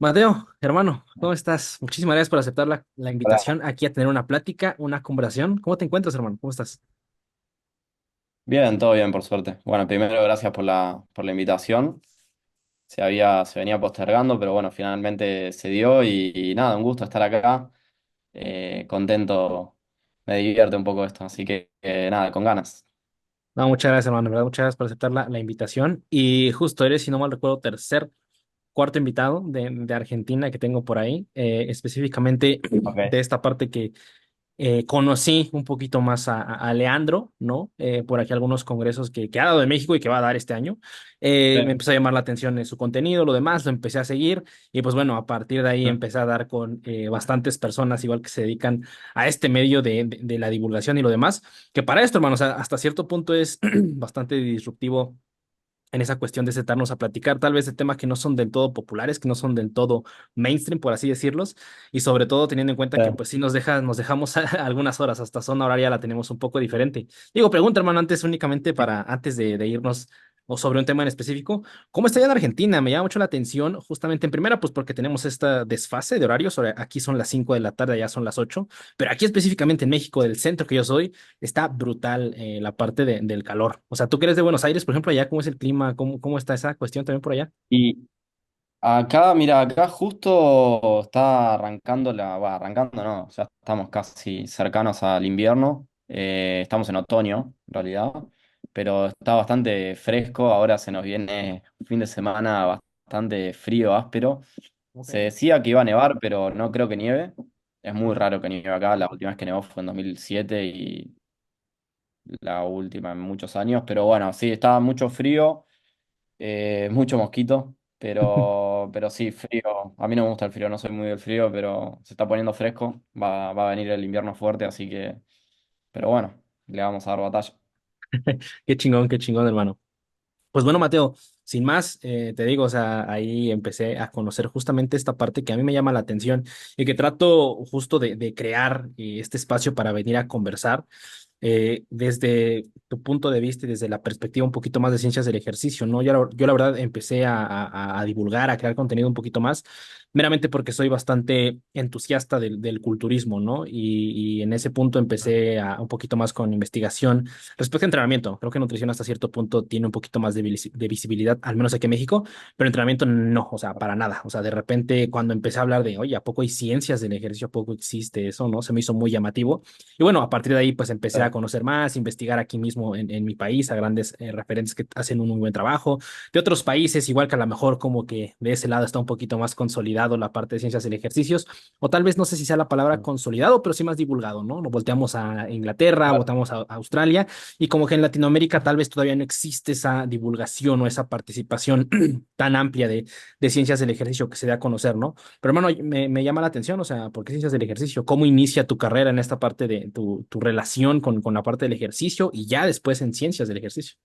Mateo, hermano, ¿cómo estás? Muchísimas gracias por aceptar la Hola. invitación aquí a tener una plática, una conversación. ¿Cómo te encuentras, hermano? ¿Cómo estás? Bien, todo bien, por suerte. Bueno, primero gracias por la invitación. Se venía postergando, pero bueno, finalmente se dio y nada, un gusto estar acá. Contento, me divierte un poco esto, así que nada, con ganas. No, muchas gracias, hermano. De verdad, muchas gracias por aceptar la invitación. Y justo eres, si no mal recuerdo, cuarto invitado de Argentina que tengo por ahí, específicamente Ok. de esta parte que conocí un poquito más a Leandro, ¿no? Por aquí algunos congresos que ha dado de México y que va a dar este año. Me Sí. empezó a llamar la atención su contenido, lo demás, lo empecé a seguir y pues bueno, a partir de ahí Mm. empecé a dar con bastantes personas igual que se dedican a este medio de la divulgación y lo demás, que para esto, hermanos, hasta cierto punto es bastante disruptivo en esa cuestión de sentarnos a platicar tal vez de temas que no son del todo populares, que no son del todo mainstream, por así decirlos, y sobre todo teniendo en cuenta que Sí. pues sí nos dejamos algunas horas, hasta zona horaria la tenemos un poco diferente. Digo, pregunta, hermano, antes únicamente antes de irnos o sobre un tema en específico, ¿cómo está allá en Argentina? Me llama mucho la atención, justamente en primera, pues porque tenemos esta desfase de horarios, aquí son las 5 de la tarde, allá son las 8, pero aquí específicamente en México, del centro que yo soy, está brutal la parte del calor. O sea, tú que eres de Buenos Aires, por ejemplo, allá, ¿cómo es el clima? ¿Cómo está esa cuestión también por allá? Y acá, mira, acá justo está arrancando arrancando no, ya estamos casi cercanos al invierno. Estamos en otoño, en realidad, pero está bastante fresco. Ahora se nos viene un fin de semana bastante frío, áspero. Ok. Se decía que iba a nevar, pero no creo que nieve. Es muy raro que nieve acá. La última vez que nevó fue en 2007 y la última en muchos años. Pero bueno, sí, estaba mucho frío. Mucho mosquito, pero sí, frío. A mí no me gusta el frío, no soy muy del frío, pero se está poniendo fresco. Va a venir el invierno fuerte, así que, pero bueno, le vamos a dar batalla. Qué chingón, hermano. Pues bueno, Mateo, sin más, te digo, o sea, ahí empecé a conocer justamente esta parte que a mí me llama la atención y que trato justo de crear este espacio para venir a conversar desde tu punto de vista y desde la perspectiva un poquito más de ciencias del ejercicio, ¿no? Yo la verdad empecé a divulgar, a crear contenido un poquito más, meramente porque soy bastante entusiasta del culturismo, ¿no? Y en ese punto empecé un poquito más con investigación. Respecto a entrenamiento, creo que nutrición hasta cierto punto tiene un poquito más de visibilidad, al menos aquí en México, pero entrenamiento no, o sea, para nada. O sea, de repente cuando empecé a hablar de, oye, ¿a poco hay ciencias del ejercicio? ¿A poco existe eso? ¿No? Se me hizo muy llamativo. Y bueno, a partir de ahí pues empecé a conocer más, investigar aquí mismo en mi país a grandes referentes que hacen un muy buen trabajo. De otros países, igual que a lo mejor como que de ese lado está un poquito más consolidado la parte de ciencias del ejercicio, o tal vez no sé si sea la palabra consolidado, pero sí más divulgado, ¿no? Nos volteamos a Inglaterra, Claro. volteamos a Australia y como que en Latinoamérica tal vez todavía no existe esa divulgación o esa participación tan amplia de ciencias del ejercicio que se dé a conocer, ¿no? Pero hermano, me llama la atención, o sea, ¿por qué ciencias del ejercicio? ¿Cómo inicia tu carrera en esta parte de tu relación con la parte del ejercicio y ya después en ciencias del ejercicio?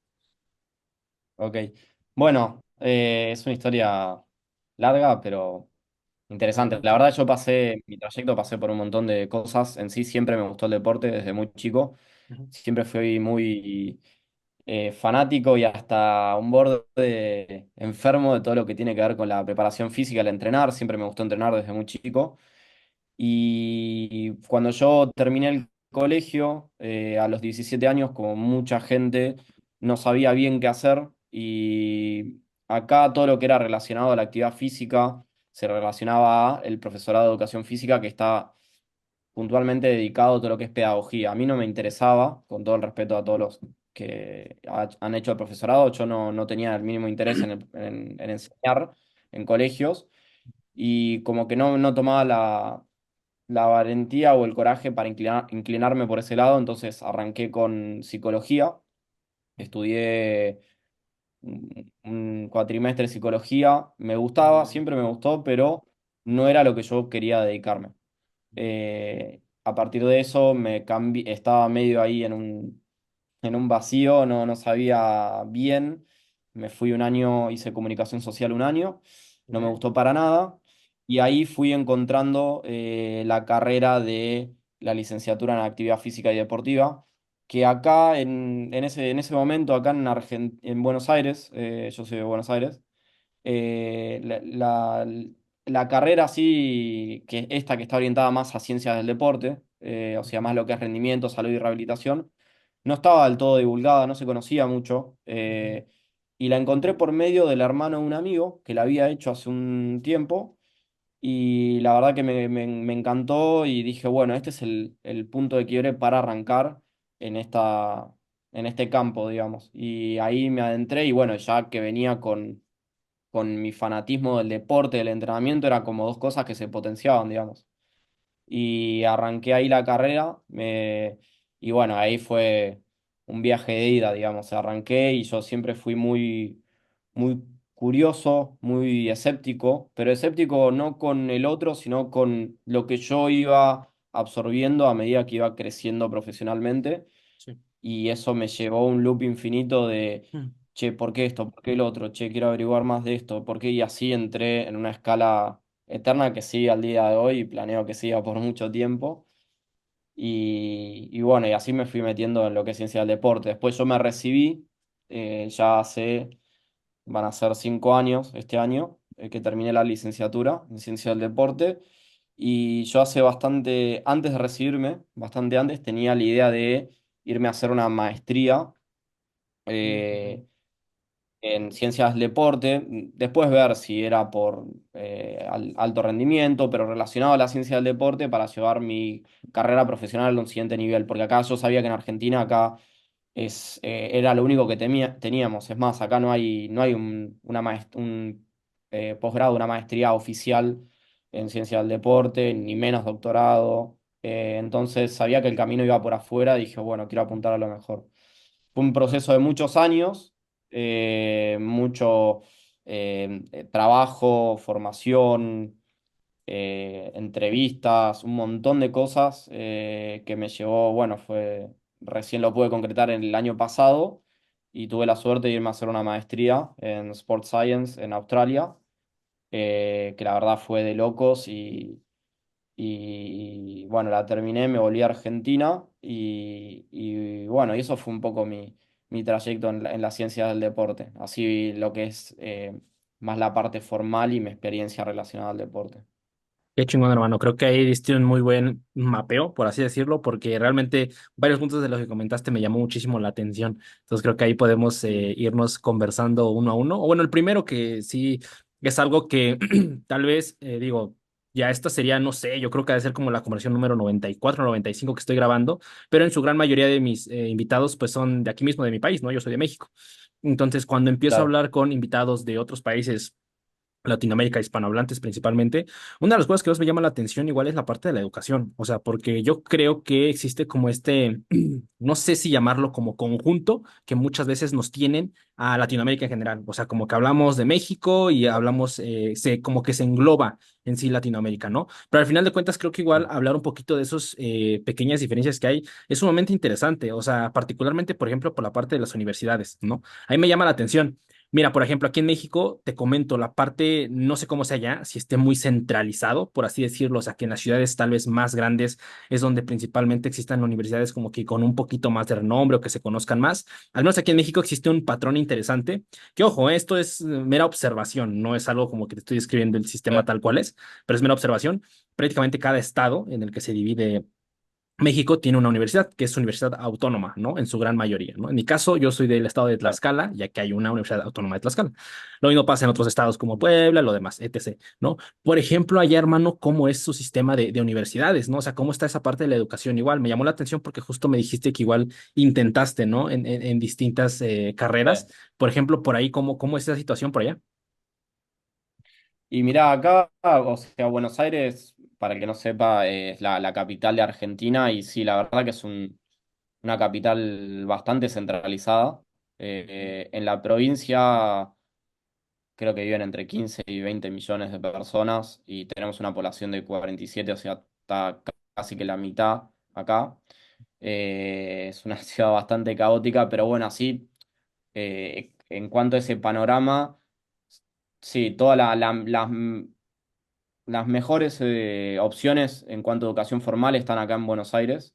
Ok. Bueno, es una historia larga, pero interesante. La verdad, mi trayecto pasé por un montón de cosas. En sí, siempre me gustó el deporte desde muy chico. Ujú. Siempre fui muy fanático y hasta un borde enfermo de todo lo que tiene que ver con la preparación física, el entrenar. Siempre me gustó entrenar desde muy chico. Y cuando yo terminé el colegio, a los 17 años, como mucha gente, no sabía bien qué hacer. Y acá todo lo que era relacionado a la actividad física se relacionaba a el profesorado de educación física que está puntualmente dedicado a todo lo que es pedagogía. A mí no me interesaba, con todo el respeto a todos los que han hecho el profesorado, yo no tenía el mínimo interés en enseñar en colegios y como que no tomaba la valentía o el coraje para inclinarme por ese lado, entonces arranqué con psicología, estudié un cuatrimestre de psicología, me gustaba, siempre me gustó, pero no era lo que yo quería dedicarme. A partir de eso me cambié, estaba medio ahí en un vacío, no sabía bien. Me fui un año, hice comunicación social un año, no me Ok. gustó para nada. Y ahí fui encontrando la carrera de la licenciatura en actividad física y deportiva, que acá en ese momento, acá en Buenos Aires, yo soy de Buenos Aires, eh, la, la carrera sí, que esta que está orientada más a ciencias del deporte, o sea, más lo que es rendimiento, salud y rehabilitación, no estaba del todo divulgada, no se conocía mucho, y la encontré por medio del hermano de un amigo que la había hecho hace un tiempo, y la verdad que me encantó y dije, bueno, este es el punto de quiebre para arrancar en en este campo, digamos. Y ahí me adentré y bueno, ya que venía con mi fanatismo del deporte, del entrenamiento, era como dos cosas que se potenciaban, digamos. Y arranqué ahí la carrera, y bueno, ahí fue un viaje de ida, digamos. Arranqué y yo siempre fui muy curioso, muy escéptico, pero escéptico no con el otro, sino con lo que yo iba absorbiendo a medida que iba creciendo profesionalmente. Sí. Y eso me llevó a un loop infinito de, Mm. che, ¿por qué esto? ¿Por qué el otro? Che, quiero averiguar más de esto. ¿Por qué? Y así entré en una escala eterna que sigue al día de hoy y planeo que siga por mucho tiempo. Y bueno, y así me fui metiendo en lo que es ciencia del deporte. Después yo me recibí, ya hace, van a ser 5 años este año, que terminé la licenciatura en ciencia del deporte. Y yo hace bastante, antes de recibirme, bastante antes, tenía la idea de irme a hacer una maestría Ujú. eh, en ciencias del deporte, después ver si era por alto rendimiento, pero relacionado a la ciencia del deporte para llevar mi carrera profesional a un siguiente nivel, porque acá yo sabía que en Argentina acá era lo único que teníamos, es más, acá no hay un posgrado, una maestría oficial en ciencia del deporte, ni menos doctorado. Entonces sabía que el camino iba por afuera, dije, bueno, quiero apuntar a lo mejor. Fue un proceso de muchos años, mucho trabajo, formación, entrevistas, un montón de cosas que me llevó, bueno, recién lo pude concretar en el año pasado y tuve la suerte de irme a hacer una maestría en Sports Science en Australia, que la verdad fue de locos y, bueno, la terminé, me volví a Argentina y bueno, y eso fue un poco mi trayecto en la ciencia del deporte, así lo que es más la parte formal y mi experiencia relacionada al deporte. Qué chingón, hermano. Creo que ahí diste un muy buen mapeo, por así decirlo, porque realmente varios puntos de los que comentaste me llamó muchísimo la atención. Entonces creo que ahí podemos irnos conversando uno a uno. O bueno, el primero que sí es algo que tal vez, digo, ya esta sería, no sé, yo creo que ha de ser como la conversión número 94, 95 que estoy grabando, pero en su gran mayoría de mis invitados pues son de aquí mismo, de mi país, ¿no? Yo soy de México. Entonces, cuando empiezo a Claro. hablar con invitados de otros países, Latinoamérica, hispanohablantes principalmente, una de las cosas que más me llama la atención igual es la parte de la educación, o sea, porque yo creo que existe como no sé si llamarlo como conjunto, que muchas veces nos tienen a Latinoamérica en general, o sea, como que hablamos de México y hablamos, como que se engloba en sí Latinoamérica, ¿no? Pero al final de cuentas creo que igual hablar un poquito de esos pequeñas diferencias que hay es sumamente interesante, o sea, particularmente, por ejemplo, por la parte de las universidades, ¿no? Ahí me llama la atención. Mira, por ejemplo, aquí en México, te comento, la parte, no sé cómo sea allá, si esté muy centralizado, por así decirlo, o sea, que en las ciudades tal vez más grandes es donde principalmente existan universidades como que con un poquito más de renombre o que se conozcan más. Al menos aquí en México existe un patrón interesante, que ojo, esto es mera observación, no es algo como que te estoy describiendo el sistema tal cual es, pero es mera observación. Prácticamente cada estado en el que se divide México tiene una universidad que es universidad autónoma, ¿no? En su gran mayoría, ¿no? En mi caso, yo soy del estado de Claro. Tlaxcala, ya que hay una universidad autónoma de Tlaxcala. Lo mismo pasa en otros estados como Puebla, lo demás, etc., ¿no? Por ejemplo, allá, hermano, ¿cómo es su sistema de universidades, ¿no? O sea, ¿cómo está esa parte de la educación? Igual, me llamó la atención porque justo me dijiste que igual intentaste, ¿no? En distintas carreras. Por ejemplo, por ahí, ¿cómo es esa situación por allá? Y mirá, acá, o sea, Buenos Aires, para el que no sepa, es la capital de Argentina y sí, la verdad que es una capital bastante centralizada. En la provincia creo que viven entre 15 y 20 millones de personas y tenemos una población de 47, o sea, está casi que la mitad acá. Es una ciudad bastante caótica, pero bueno, así, en cuanto a ese panorama, sí, todas las mejores opciones en cuanto a educación formal están acá en Buenos Aires,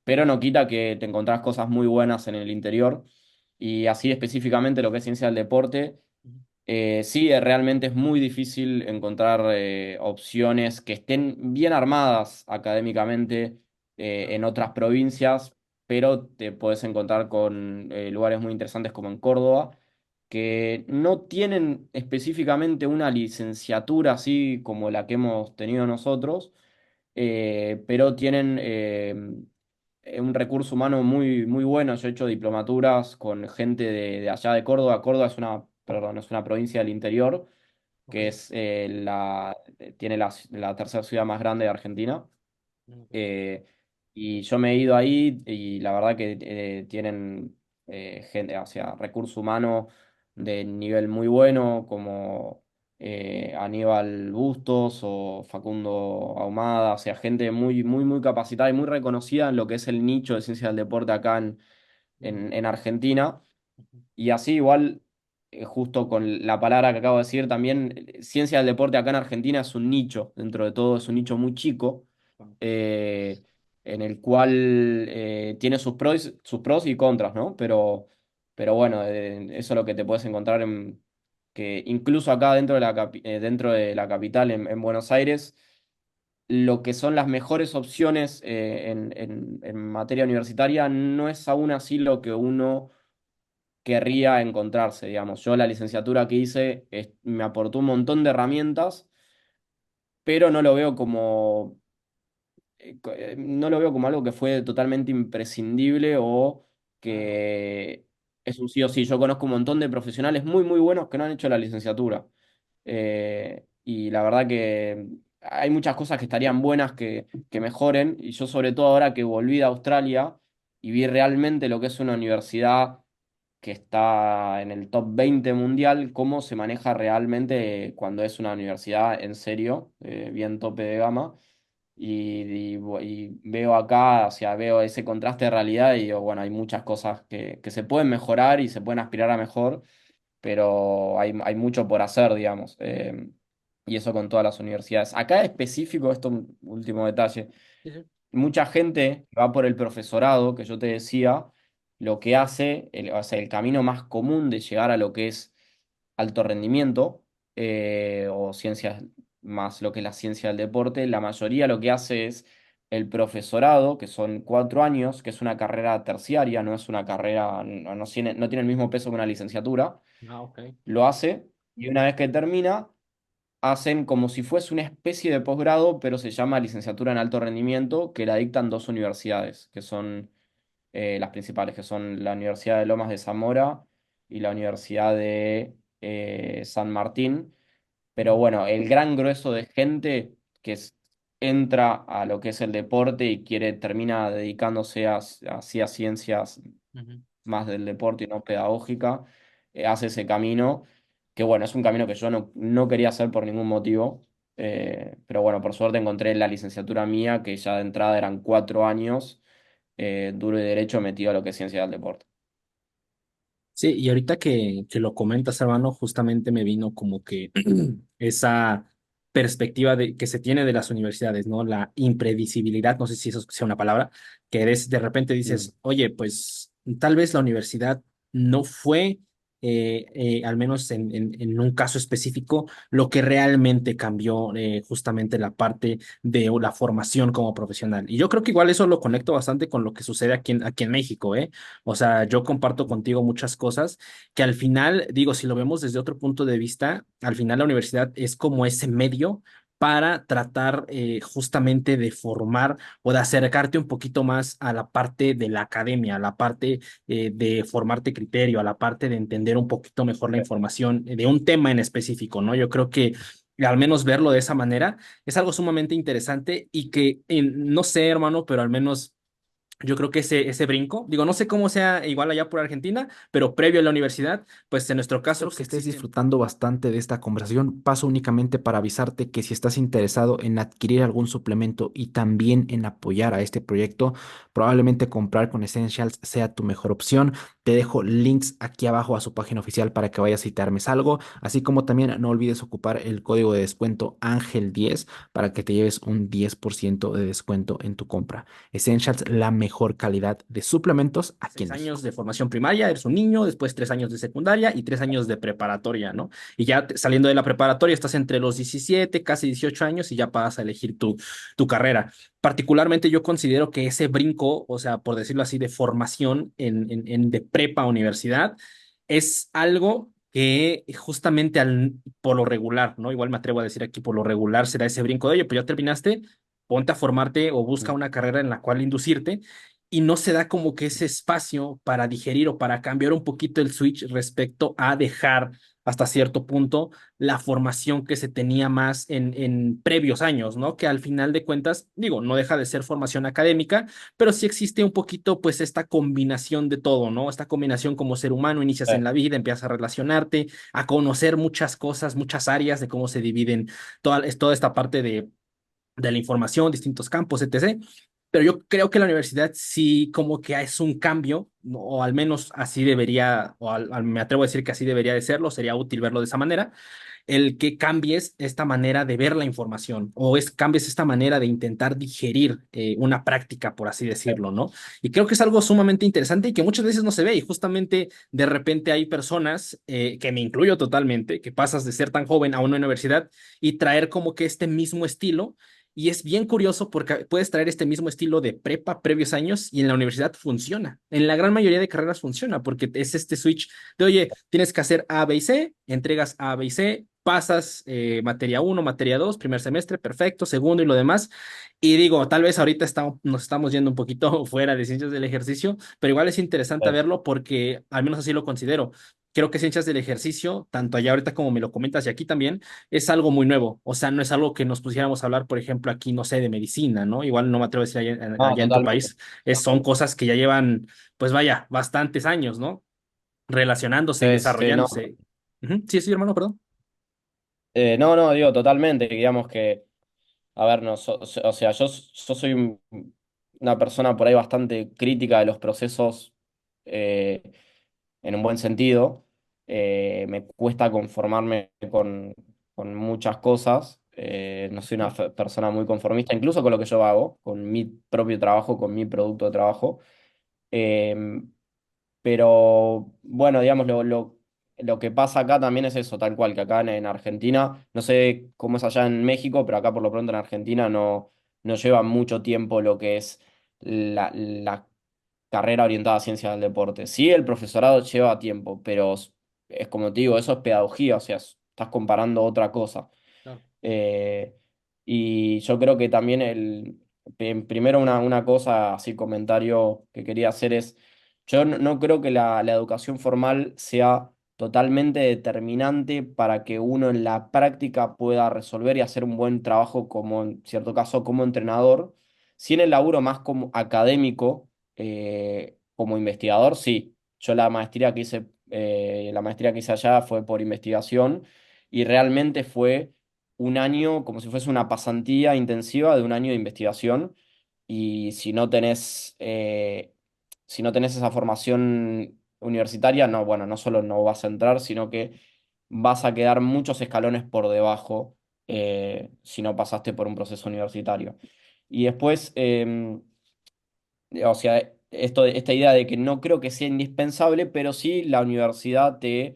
pero no quita que te encontrás cosas muy buenas en el interior y así específicamente lo que es ciencia del deporte. Sí, realmente es muy difícil encontrar opciones que estén bien armadas académicamente en otras provincias, pero te puedes encontrar con lugares muy interesantes como en Córdoba, que no tienen específicamente una licenciatura así como la que hemos tenido nosotros, pero tienen un recurso humano muy, muy bueno. Yo he hecho diplomaturas con gente de allá de Córdoba. Córdoba es una, perdón, es una provincia del interior, Ok. que es tiene la tercera ciudad más grande de Argentina. Ok. Eh, y yo me he ido ahí y la verdad que tienen gente, o sea, recurso humano de nivel muy bueno, como Aníbal Bustos o Facundo Ahumada, o sea, gente muy, muy, muy capacitada y muy reconocida en lo que es el nicho de ciencia del deporte acá Ujú, en Argentina. ujú, Y así igual, justo con la palabra que acabo de decir, también ciencia del deporte acá en Argentina es un nicho, dentro de todo es un nicho muy chico, claro. eh, en el cual tiene sus pros y contras, ¿no? Pero bueno, eso es lo que te puedes encontrar en que incluso acá dentro de dentro de la capital, en Buenos Aires, lo que son las mejores opciones en materia universitaria no es aún así lo que uno querría encontrarse, digamos. Yo la licenciatura que hice me aportó un montón de herramientas, pero no lo veo como, no lo veo como algo que fue totalmente imprescindible o Claro. que es un sí o sí. Yo conozco un montón de profesionales muy, muy buenos que no han hecho la licenciatura. Y la verdad que hay muchas cosas que estarían buenas que mejoren. Y yo sobre todo ahora que volví de Australia y vi realmente lo que es una universidad que está en el top 20 mundial, cómo se maneja realmente cuando es una universidad en serio, bien tope de gama. Y veo acá, o sea, veo ese contraste de realidad y digo, bueno, hay muchas cosas que se pueden mejorar y se pueden aspirar a mejor, pero hay mucho por hacer, digamos. Y eso con todas las universidades. Acá específico, esto un último detalle, Sí, sí. mucha gente que va por el profesorado, que yo te decía, lo que hace, o sea, el camino más común de llegar a lo que es alto rendimiento, o ciencias más lo que es la ciencia del deporte, la mayoría lo que hace es el profesorado, que son 4 años, que es una carrera terciaria, no es una carrera, no tiene el mismo peso que una licenciatura, Ah, ok. lo hace y una vez que termina hacen como si fuese una especie de posgrado, pero se llama licenciatura en alto rendimiento, que la dictan dos universidades, que son las principales, que son la Universidad de Lomas de Zamora y la Universidad de San Martín. Pero Ujú, bueno, el gran grueso de gente que entra a lo que es el deporte y termina dedicándose así a ciencias ujú. más del deporte y no pedagógica, hace ese camino, que bueno, es un camino que yo no quería hacer por ningún motivo, pero bueno, por suerte encontré la licenciatura mía, que ya de entrada eran 4 años, duro y derecho metido a lo que es ciencia del deporte. Sí, y ahorita que lo comentas, hermano, justamente me vino como que esa perspectiva que se tiene de las universidades, ¿no? La impredecibilidad, no sé si eso sea una palabra, que de repente Mm. dices, oye, pues tal vez la universidad no fue, al menos en un caso específico, lo que realmente cambió justamente la parte de la formación como profesional. Y yo creo que igual eso lo conecto bastante con lo que sucede aquí en México, ¿eh? O sea, yo comparto contigo muchas cosas que al final, digo, si lo vemos desde otro punto de vista, al final la universidad es como ese medio para tratar justamente de formar o de acercarte un poquito más a la parte de la academia, a la parte de formarte criterio, a la parte de entender un poquito mejor la información de un tema en específico, ¿no? Yo creo que al menos verlo de esa manera es algo sumamente interesante y que, no sé, hermano, pero al menos yo creo que ese brinco, digo, no sé cómo sea igual allá por Argentina, pero previo a la universidad, pues en nuestro caso Espero pues que estés existen. disfrutando bastante de esta conversación. Paso únicamente para avisarte que si estás interesado en adquirir algún suplemento y también en apoyar a este proyecto, probablemente comprar con Essentials sea tu mejor opción. Te dejo links aquí abajo a su página oficial para que vayas y te armes algo, así como también no olvides ocupar el código de descuento Ángel 10 para que te lleves un 10% de descuento en tu compra. Essentials, la mejor mejor calidad de suplementos aquí en Seis años México. de formación primaria, eres un niño, después 3 años de secundaria y 3 años de preparatoria, ¿no? Y ya saliendo de la preparatoria estás entre los 17, casi 18 años y ya vas a elegir tu carrera. Particularmente yo considero que ese brinco, o sea, por decirlo así, de formación de prepa a universidad, es algo que justamente por lo regular, ¿no? Igual me atrevo a decir aquí, por lo regular se da ese brinco de, oye, pues ya terminaste, ponte a formarte o busca una carrera en la cual inducirte y no se da como que ese espacio para digerir o para cambiar un poquito el switch respecto a dejar hasta cierto punto la formación que se tenía más en previos años, ¿no? Que al final de cuentas, digo, no deja de ser formación académica, pero sí existe un poquito, pues, esta combinación de todo, ¿no? Esta combinación como ser humano, inicias en la vida, empiezas a relacionarte, a conocer muchas cosas, muchas áreas de cómo se dividen toda esta parte de la información, distintos campos, etc. Pero yo creo que la universidad sí como que es un cambio, ¿no? O al menos así debería, me atrevo a decir que así debería de serlo, sería útil verlo de esa manera, el que cambies esta manera de ver la información o cambies esta manera de intentar digerir una práctica, por así decirlo, ¿no? Y creo que es algo sumamente interesante y que muchas veces no se ve y justamente de repente hay personas, que me incluyo totalmente, que pasas de ser tan joven a una universidad y traer como que este mismo estilo. Y es bien curioso porque puedes traer este mismo estilo de prepa previos años y en la universidad funciona. En la gran mayoría de carreras funciona porque es este switch de, oye, tienes que hacer A, B y C, entregas A, B y C, pasas materia uno, materia 2, primer semestre, perfecto, segundo y lo demás. Y digo, tal vez ahorita nos estamos yendo un poquito fuera de ciencias del ejercicio, pero igual es interesante verlo porque al menos así lo considero. Creo que ciencias del ejercicio, tanto allá ahorita como me lo comentas y aquí también, es algo muy nuevo. O sea, no es algo que nos pusiéramos a hablar, por ejemplo, aquí, no sé, de medicina, ¿no? Igual no me atrevo a decir No, allá en tu totalmente. país. Son cosas que ya llevan, pues vaya, bastantes años, ¿no? Relacionándose y No. desarrollándose. Ujú. Sí, sí, hermano, perdón. No, digo, totalmente. Digamos que, a ver, no, o sea, yo soy una persona por ahí bastante crítica de los procesos, eh, en un buen sentido. Me cuesta conformarme con muchas cosas. No soy una persona muy conformista, incluso con lo que yo hago, con mi propio trabajo, con mi producto de trabajo. Eh, pero bueno, digamos, lo que pasa acá también es eso, tal cual, que acá en Argentina, no sé cómo es allá en México, pero acá por lo pronto en Argentina no lleva mucho tiempo lo que es la carrera orientada a ciencias del deporte. Sí, el profesorado lleva tiempo, pero es como te digo, eso es pedagogía, o sea, estás comparando otra cosa. Claro. Eh, y yo creo que también primero una cosa, así comentario que quería hacer es, yo no creo que la educación formal sea totalmente determinante para que uno en la práctica pueda resolver y hacer un buen trabajo como en cierto caso como entrenador. Si en el laburo más como académico, como investigador, sí. Yo la maestría que hice allá fue por investigación y realmente fue un año, como si fuese una pasantía intensiva de un año de investigación. Y si no tenés esa formación universitaria, no, bueno, no solo no vas a entrar, sino que vas a quedar muchos escalones por debajo, si no pasaste por un proceso universitario. Y después, o sea, esta idea de que no creo que sea indispensable, pero sí la universidad te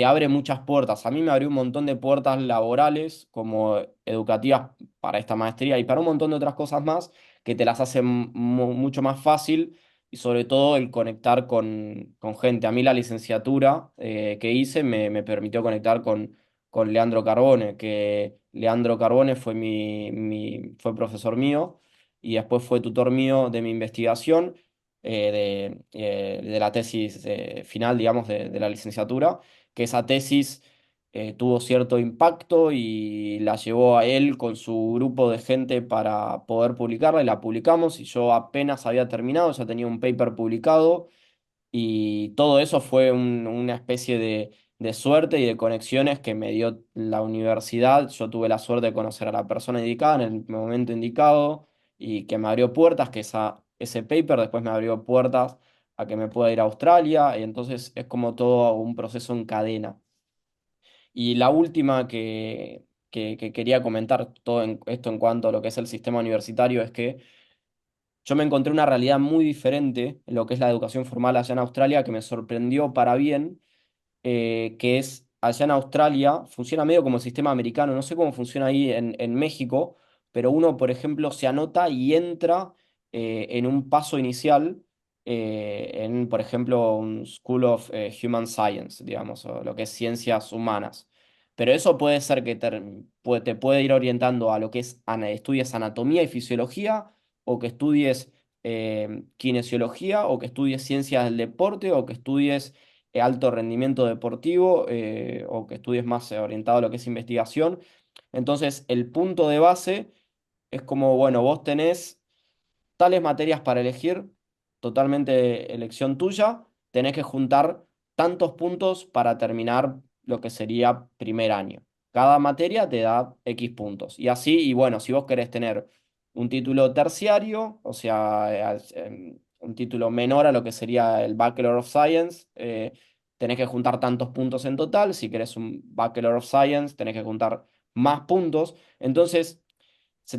abre muchas puertas. A mí me abrió un montón de puertas laborales, como educativas para esta maestría y para un montón de otras cosas más, que te las hacen mucho más fácil y sobre todo el conectar con gente. A mí la licenciatura, que hice me permitió conectar con Leandro Carbone, que Leandro Carbone fue fue profesor mío y después fue tutor mío de mi investigación, de la tesis final, digamos, de la licenciatura, que esa tesis tuvo cierto impacto y la llevó a él con su grupo de gente para poder publicarla y la publicamos y yo apenas había terminado, ya tenía un paper publicado y todo eso fue una especie de suerte y de conexiones que me dio la universidad. Yo tuve la suerte de conocer a la persona indicada en el momento indicado y que me abrió puertas, que ese paper después me abrió puertas a que me pueda ir a Australia y entonces es como todo un proceso en cadena. Y la última que quería comentar, esto en cuanto a lo que es el sistema universitario, es que yo me encontré una realidad muy diferente en lo que es la educación formal allá en Australia que me sorprendió para bien, que es allá en Australia, funciona medio como el sistema americano, no sé cómo funciona ahí en México, pero uno, por ejemplo, se anota y entra en un paso inicial en, por ejemplo, un School of Human Science, digamos, o lo que es ciencias humanas. Pero eso puede ser que te puede ir orientando a lo que es estudies anatomía y fisiología, o que estudies kinesiología, o que estudies ciencias del deporte, o que estudies alto rendimiento deportivo, o que estudies más orientado a lo que es investigación. Entonces, el punto de base es como, bueno, vos tenés tales materias para elegir, totalmente elección tuya, tenés que juntar tantos puntos para terminar lo que sería primer año. Cada materia te da X puntos. Y así, y bueno, si vos querés tener un título terciario, o sea, un título menor a lo que sería el Bachelor of Science, tenés que juntar tantos puntos en total. Si querés un Bachelor of Science, tenés que juntar más puntos. Entonces,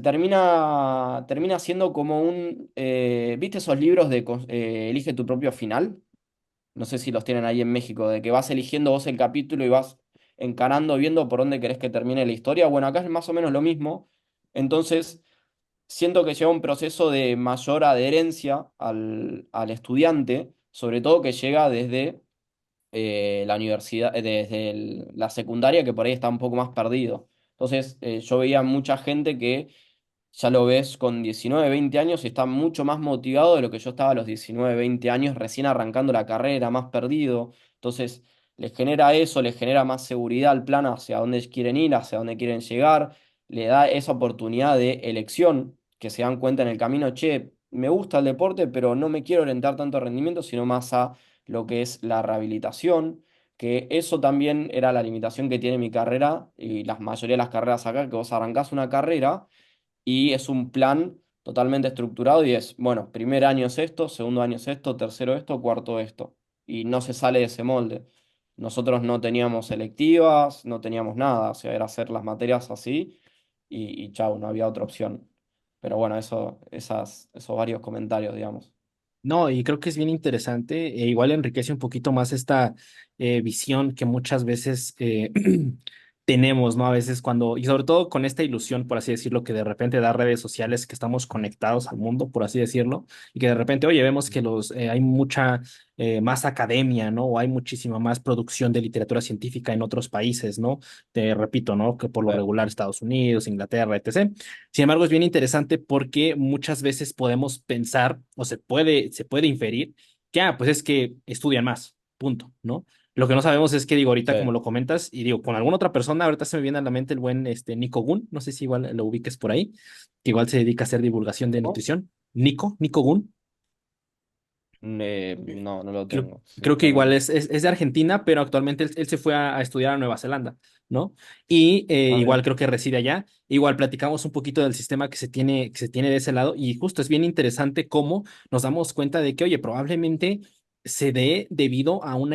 termina siendo como ¿viste esos libros de Elige tu propio final? No sé si los tienen ahí en México, de que vas eligiendo vos el capítulo y vas encarando, viendo por dónde querés que termine la historia. Bueno, acá es más o menos lo mismo. Entonces, siento que lleva un proceso de mayor adherencia al estudiante, sobre todo que llega desde la universidad, desde la secundaria, que por ahí está un poco más perdido. Entonces, yo veía mucha gente que ya lo ves con 19 20 años y está mucho más motivado de lo que yo estaba a los 19 20 años, recién arrancando la carrera, más perdido. Entonces, les genera eso, les genera más seguridad al plan hacia dónde quieren ir, hacia dónde quieren llegar, le da esa oportunidad de elección, que se dan cuenta en el camino, che, me gusta el deporte, pero no me quiero orientar tanto a rendimiento, sino más a lo que es la rehabilitación, que eso también era la limitación que tiene mi carrera y la mayoría de las carreras acá, que vos arrancás una carrera y es un plan totalmente estructurado y es, bueno, primer año es esto, segundo año es esto, tercero esto, cuarto esto. Y no se sale de ese molde. Nosotros no teníamos selectivas, no teníamos nada, o sea, era hacer las materias así y chau, no había otra opción. Pero bueno, esos varios comentarios, digamos. No, y creo que es bien interesante, e igual enriquece un poquito más esta visión que muchas veces tenemos, ¿no? A veces cuando, y sobre todo con esta ilusión, por así decirlo, que de repente da redes sociales, que estamos conectados al mundo, por así decirlo, y que de repente, oye, vemos que hay mucha más academia, ¿no? O hay muchísima más producción de literatura científica en otros países, ¿no? Te repito, ¿no? Que por lo regular Estados Unidos, Inglaterra, etc. Sin embargo, es bien interesante porque muchas veces podemos pensar o se puede inferir que, pues es que estudian más, punto, ¿no? Lo que no sabemos es que, digo, ahorita como Sí. lo comentas, y digo, con alguna otra persona, ahorita se me viene a la mente el buen Nico Gun, no sé si igual lo ubiques por ahí, que igual se dedica a hacer divulgación de ¿No? nutrición. Nico Gun. No, no lo Creo, tengo, creo que igual sinceramente. es de Argentina, pero actualmente él se fue a estudiar a Nueva Zelanda, ¿no? Y Ah, mira. igual creo que reside allá. Igual platicamos un poquito del sistema que se tiene de ese lado y justo es bien interesante cómo nos damos cuenta de que, oye, probablemente se dé debido a un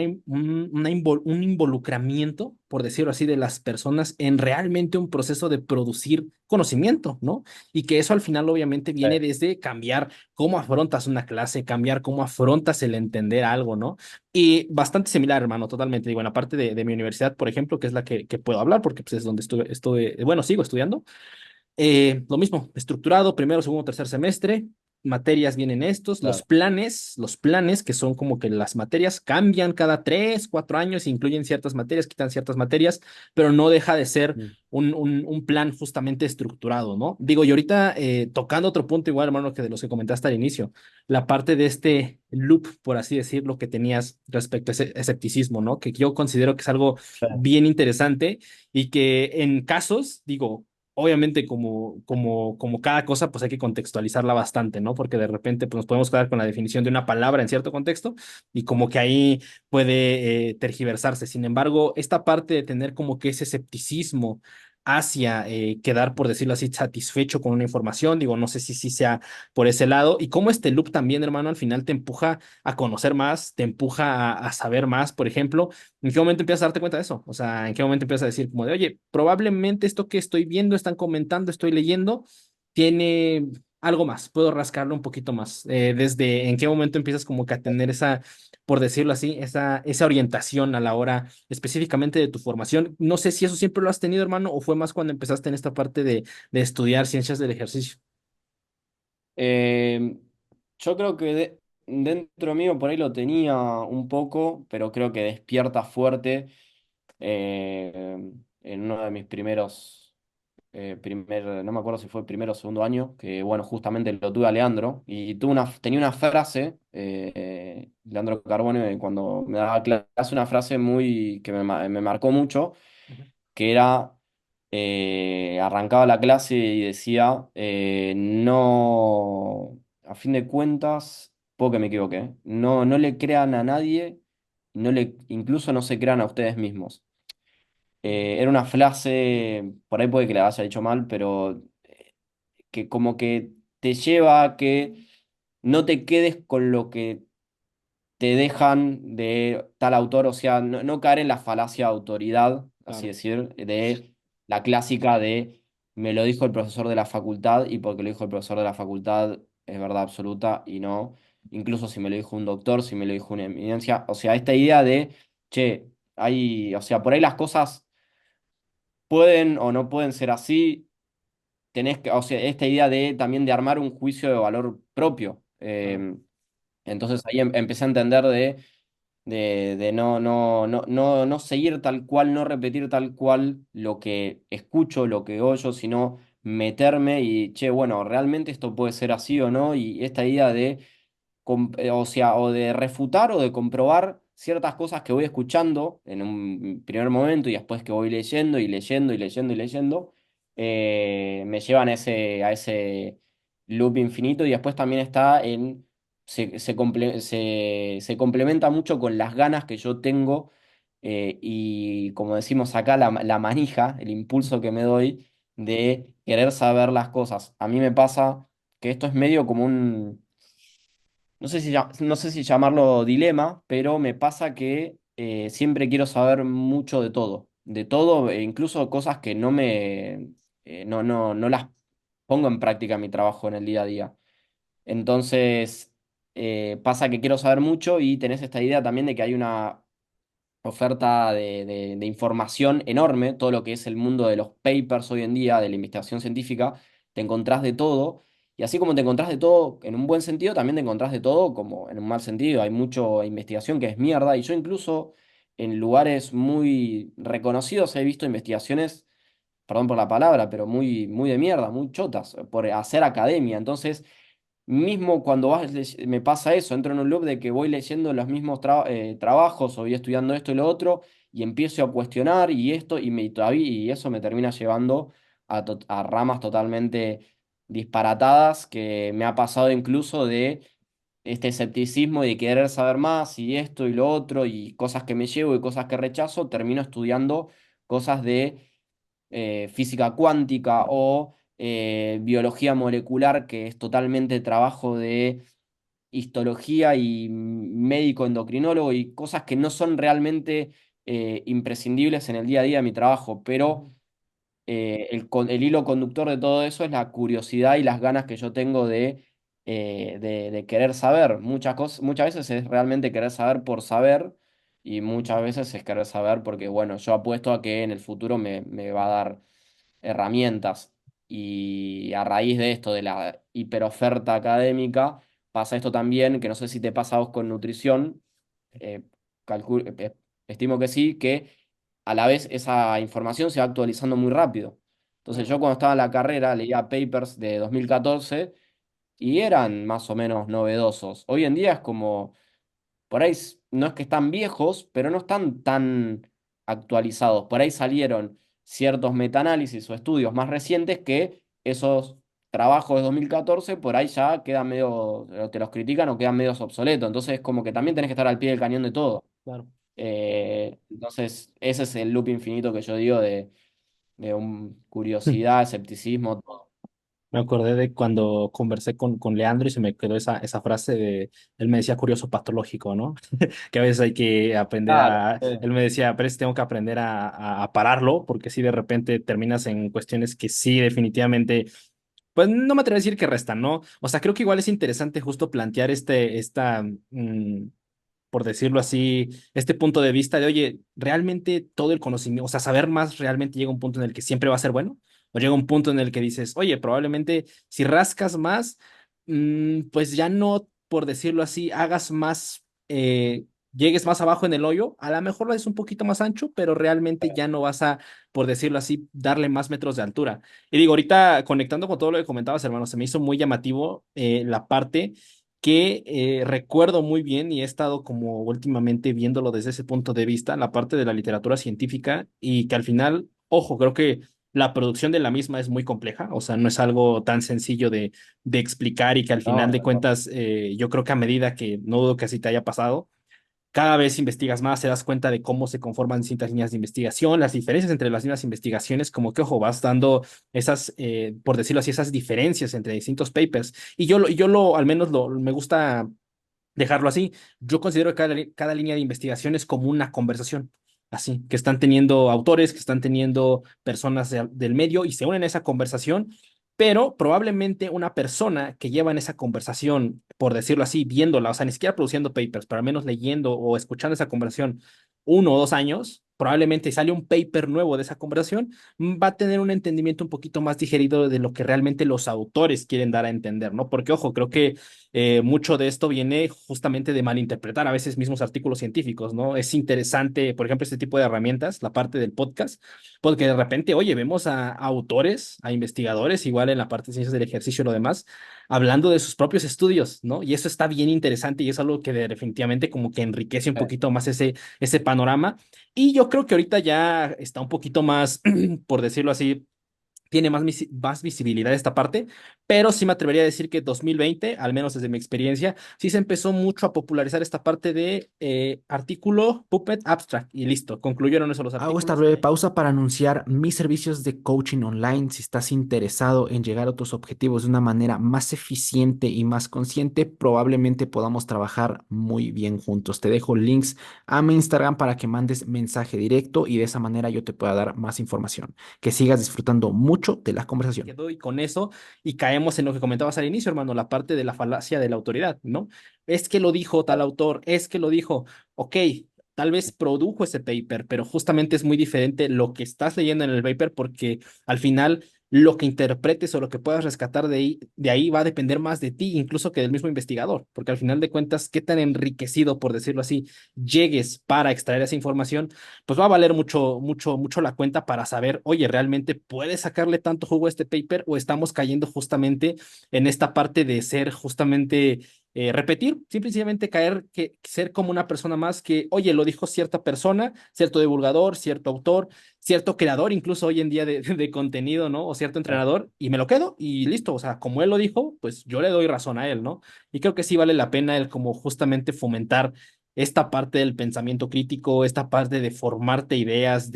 involucramiento, por decirlo así, de las personas en realmente un proceso de producir conocimiento, ¿no? Y que eso al final obviamente Sí, viene desde cambiar cómo afrontas una clase, cambiar cómo afrontas el entender algo, ¿no? Y bastante similar, hermano, totalmente. Digo, en la parte de mi universidad, por ejemplo, que es la que puedo hablar, porque pues, es donde bueno, sigo estudiando. Lo mismo, estructurado, primero, segundo, tercer semestre, materias vienen estos, claro. los planes, que son como que las materias cambian cada 3, 4 años, incluyen ciertas materias, quitan ciertas materias, pero no deja de ser Mm. un plan justamente estructurado, ¿no? Digo, y ahorita tocando otro punto igual, hermano, que de los que comentaste al inicio, la parte de este loop, por así decirlo, que tenías respecto a ese escepticismo, ¿no? Que yo considero que es algo Sí, bien interesante y que en casos, digo, obviamente como cada cosa, pues hay que contextualizarla bastante, ¿no? Porque de repente pues, nos podemos quedar con la definición de una palabra en cierto contexto y como que ahí puede tergiversarse. Sin embargo, esta parte de tener como que ese escepticismo hacia quedar, por decirlo así, satisfecho con una información, digo, no sé si sí sea por ese lado, y cómo este loop también, hermano, al final te empuja a conocer más, te empuja a saber más, por ejemplo. ¿En qué momento empiezas a darte cuenta de eso? O sea, ¿en qué momento empiezas a decir como de, oye, probablemente esto que estoy viendo, están comentando, estoy leyendo, tiene algo más, puedo rascarlo un poquito más. Desde en qué momento empiezas como que a tener esa, por decirlo así, esa orientación a la hora específicamente de tu formación. No sé si eso siempre lo has tenido, hermano, o fue más cuando empezaste en esta parte de estudiar ciencias del ejercicio. Eh, yo creo que dentro mío por ahí lo tenía un poco, pero creo que despierta fuerte en uno de mis no me acuerdo si fue primero o segundo año, que bueno, justamente lo tuve a Leandro, y tenía una frase, Leandro Carbone, cuando me daba clase, una frase muy, que me marcó mucho, Ujú. que era, arrancaba la clase y decía, no, a fin de cuentas, puedo que me equivoqué, no le crean a nadie, incluso no se crean a ustedes mismos. Era una frase, por ahí puede que la haya dicho mal, pero que como que te lleva a que no te quedes con lo que te dejan de tal autor, o sea, no caer en la falacia de autoridad, así Claro, decir, de la clásica de me lo dijo el profesor de la facultad y porque lo dijo el profesor de la facultad es verdad absoluta y no, incluso si me lo dijo un doctor, si me lo dijo una eminencia, o sea, esta idea de, che, o sea, por ahí las cosas pueden o no pueden ser así, tenés que, o sea, esta idea de también de armar un juicio de valor propio. claro, Entonces ahí empecé a entender de no seguir tal cual, no repetir tal cual lo que escucho, lo que oyo, sino meterme y, che, bueno, realmente esto puede ser así o no, y esta idea de o sea, o de refutar o de comprobar ciertas cosas que voy escuchando en un primer momento y después que voy leyendo y leyendo y leyendo y leyendo, me llevan a ese loop infinito y después también está en, se complementa mucho con las ganas que yo tengo y como decimos acá, la manija, el impulso que me doy de querer saber las cosas. A mí me pasa que esto es medio como un no sé si llamarlo dilema, pero me pasa que siempre quiero saber mucho de todo, e incluso cosas que no las pongo en práctica en mi trabajo en el día a día. Entonces, pasa que quiero saber mucho y tenés esta idea también de que hay una oferta de información enorme, todo lo que es el mundo de los papers hoy en día, de la investigación científica, te encontrás de todo, y así como te encontrás de todo en un buen sentido, también te encontrás de todo como en un mal sentido, hay mucha investigación que es mierda, y yo incluso en lugares muy reconocidos he visto investigaciones, perdón por la palabra, pero muy de mierda, muy chotas, por hacer academia, entonces mismo cuando me pasa eso, entro en un loop de que voy leyendo los mismos trabajos o voy estudiando esto y lo otro y empiezo a cuestionar y esto y eso me termina llevando a ramas totalmente disparatadas que me ha pasado incluso de este escepticismo y de querer saber más y esto y lo otro y cosas que me llevo y cosas que rechazo, termino estudiando cosas de física cuántica o biología molecular, que es totalmente trabajo de histología y médico endocrinólogo y cosas que no son realmente imprescindibles en el día a día de mi trabajo, pero ujú, el hilo conductor de todo eso es la curiosidad y las ganas que yo tengo de querer saber. Muchas veces es realmente querer saber por saber y muchas veces es querer saber porque, bueno, yo apuesto a que en el futuro me va a dar herramientas. Y a raíz de esto, de la hiperoferta académica, pasa esto también, que no sé si te pasa a vos con nutrición, eh, estimo que sí, que a la vez esa información se va actualizando muy rápido. Entonces claro, yo cuando estaba en la carrera leía papers de 2014 y eran más o menos novedosos. Hoy en día es como por ahí no es que están viejos, pero no están tan actualizados. Por ahí salieron ciertos metaanálisis o estudios más recientes que esos trabajos de 2014 por ahí ya quedan medio, o te los critican o quedan medio obsoletos. Entonces es como que también tenés que estar al pie del cañón de todo. claro. Entonces ese es el loop infinito que yo digo de curiosidad, escepticismo, todo. Me acordé de cuando conversé con Leandro y se me quedó esa frase de, él me decía curioso patológico, ¿no? Que a veces hay que aprender Claro. él me decía, pero tengo que aprender a pararlo, porque si de repente terminas en cuestiones que sí, definitivamente pues no me atrevo a decir que restan, ¿no? O sea, creo que igual es interesante justo plantear por decirlo así, este punto de vista de, oye, realmente todo el conocimiento, o sea, saber más realmente llega a un punto en el que siempre va a ser bueno, o llega un punto en el que dices, oye, probablemente si rascas más, pues ya no, por decirlo así, hagas más, llegues más abajo en el hoyo, a lo mejor lo es un poquito más ancho, pero realmente ya no vas a, por decirlo así, darle más metros de altura. Y digo, ahorita conectando con todo lo que comentabas, hermano, se me hizo muy llamativo la parte que recuerdo muy bien y he estado como últimamente viéndolo desde ese punto de vista, la parte de la literatura científica y que al final, ojo, creo que la producción de la misma es muy compleja, o sea, no es algo tan sencillo de explicar y que al final No, de cuentas, yo creo que a medida que, no dudo que así te haya pasado, cada vez investigas más, te das cuenta de cómo se conforman distintas líneas de investigación, las diferencias entre las mismas investigaciones, como que, ojo, vas dando esas, por decirlo así, esas diferencias entre distintos papers. Y al menos me gusta dejarlo así. Yo considero que cada línea de investigación es como una conversación, así, que están teniendo autores, que están teniendo personas del medio y se unen a esa conversación, pero probablemente una persona que lleva en esa conversación, por decirlo así, viéndola, o sea, ni siquiera produciendo papers, pero al menos leyendo o escuchando esa conversación 1 o 2 años, probablemente sale un paper nuevo de esa conversación, va a tener un entendimiento un poquito más digerido de lo que realmente los autores quieren dar a entender, ¿no? Porque, ojo, creo que mucho de esto viene justamente de malinterpretar a veces mismos artículos científicos, ¿no? Es interesante, por ejemplo, este tipo de herramientas, la parte del podcast, porque de repente, oye, vemos a autores, a investigadores, igual en la parte de ciencias del ejercicio y lo demás, hablando de sus propios estudios, ¿no? Y eso está bien interesante y es algo que definitivamente como que enriquece un poquito más ese panorama. Y yo creo que ahorita ya está un poquito más, por decirlo así, tiene más visibilidad esta parte, pero sí me atrevería a decir que 2020, al menos desde mi experiencia, sí se empezó mucho a popularizar esta parte de artículo, Puppet, Abstract y listo, concluyeron eso los Hago esta artículos. breve pausa para anunciar mis servicios de coaching online. Si estás interesado en llegar a tus objetivos de una manera más eficiente y más consciente, probablemente podamos trabajar muy bien juntos. Te dejo links a mi Instagram para que mandes mensaje directo y de esa manera yo te pueda dar más información. Que sigas disfrutando mucho de la conversación. Quedó y con eso, y caemos en lo que comentabas al inicio, hermano, la parte de la falacia de la autoridad, ¿no? Es que lo dijo tal autor, es que lo dijo, ok, tal vez produjo ese paper, pero justamente es muy diferente lo que estás leyendo en el paper porque al final lo que interpretes o lo que puedas rescatar de ahí va a depender más de ti, incluso que del mismo investigador, porque al final de cuentas, qué tan enriquecido, por decirlo así, llegues para extraer esa información pues va a valer mucho, mucho, mucho la cuenta para saber, oye, ¿realmente puedes sacarle tanto jugo a este paper o estamos cayendo justamente en esta parte de ser justamente repetir, simplemente caer, ser como una persona más que, oye, lo dijo cierta persona, cierto divulgador, cierto autor, cierto creador, incluso hoy en día de contenido, ¿no? O cierto entrenador, y me lo quedo y listo, o sea, como él lo dijo, pues yo le doy razón a él, ¿no? Y creo que sí vale la pena el como justamente fomentar esta parte del pensamiento crítico, esta parte de formarte ideas,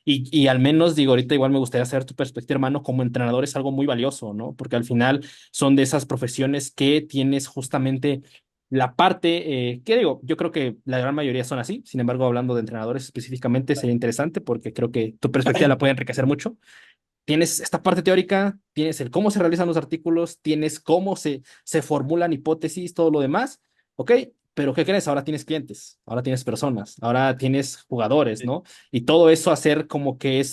y al menos digo, ahorita igual me gustaría saber tu perspectiva, hermano, como entrenador es algo muy valioso, ¿no? Porque al final son de esas profesiones que tienes justamente la parte, que digo, yo creo que la gran mayoría son así, sin embargo, hablando de entrenadores específicamente, sería interesante porque creo que tu perspectiva la puede enriquecer mucho. Tienes esta parte teórica, tienes el cómo se realizan los artículos, tienes cómo se formulan hipótesis, todo lo demás, ¿ok? Pero ¿qué crees? Ahora tienes clientes, ahora tienes personas, ahora tienes jugadores, ¿no? Y todo eso hacer como que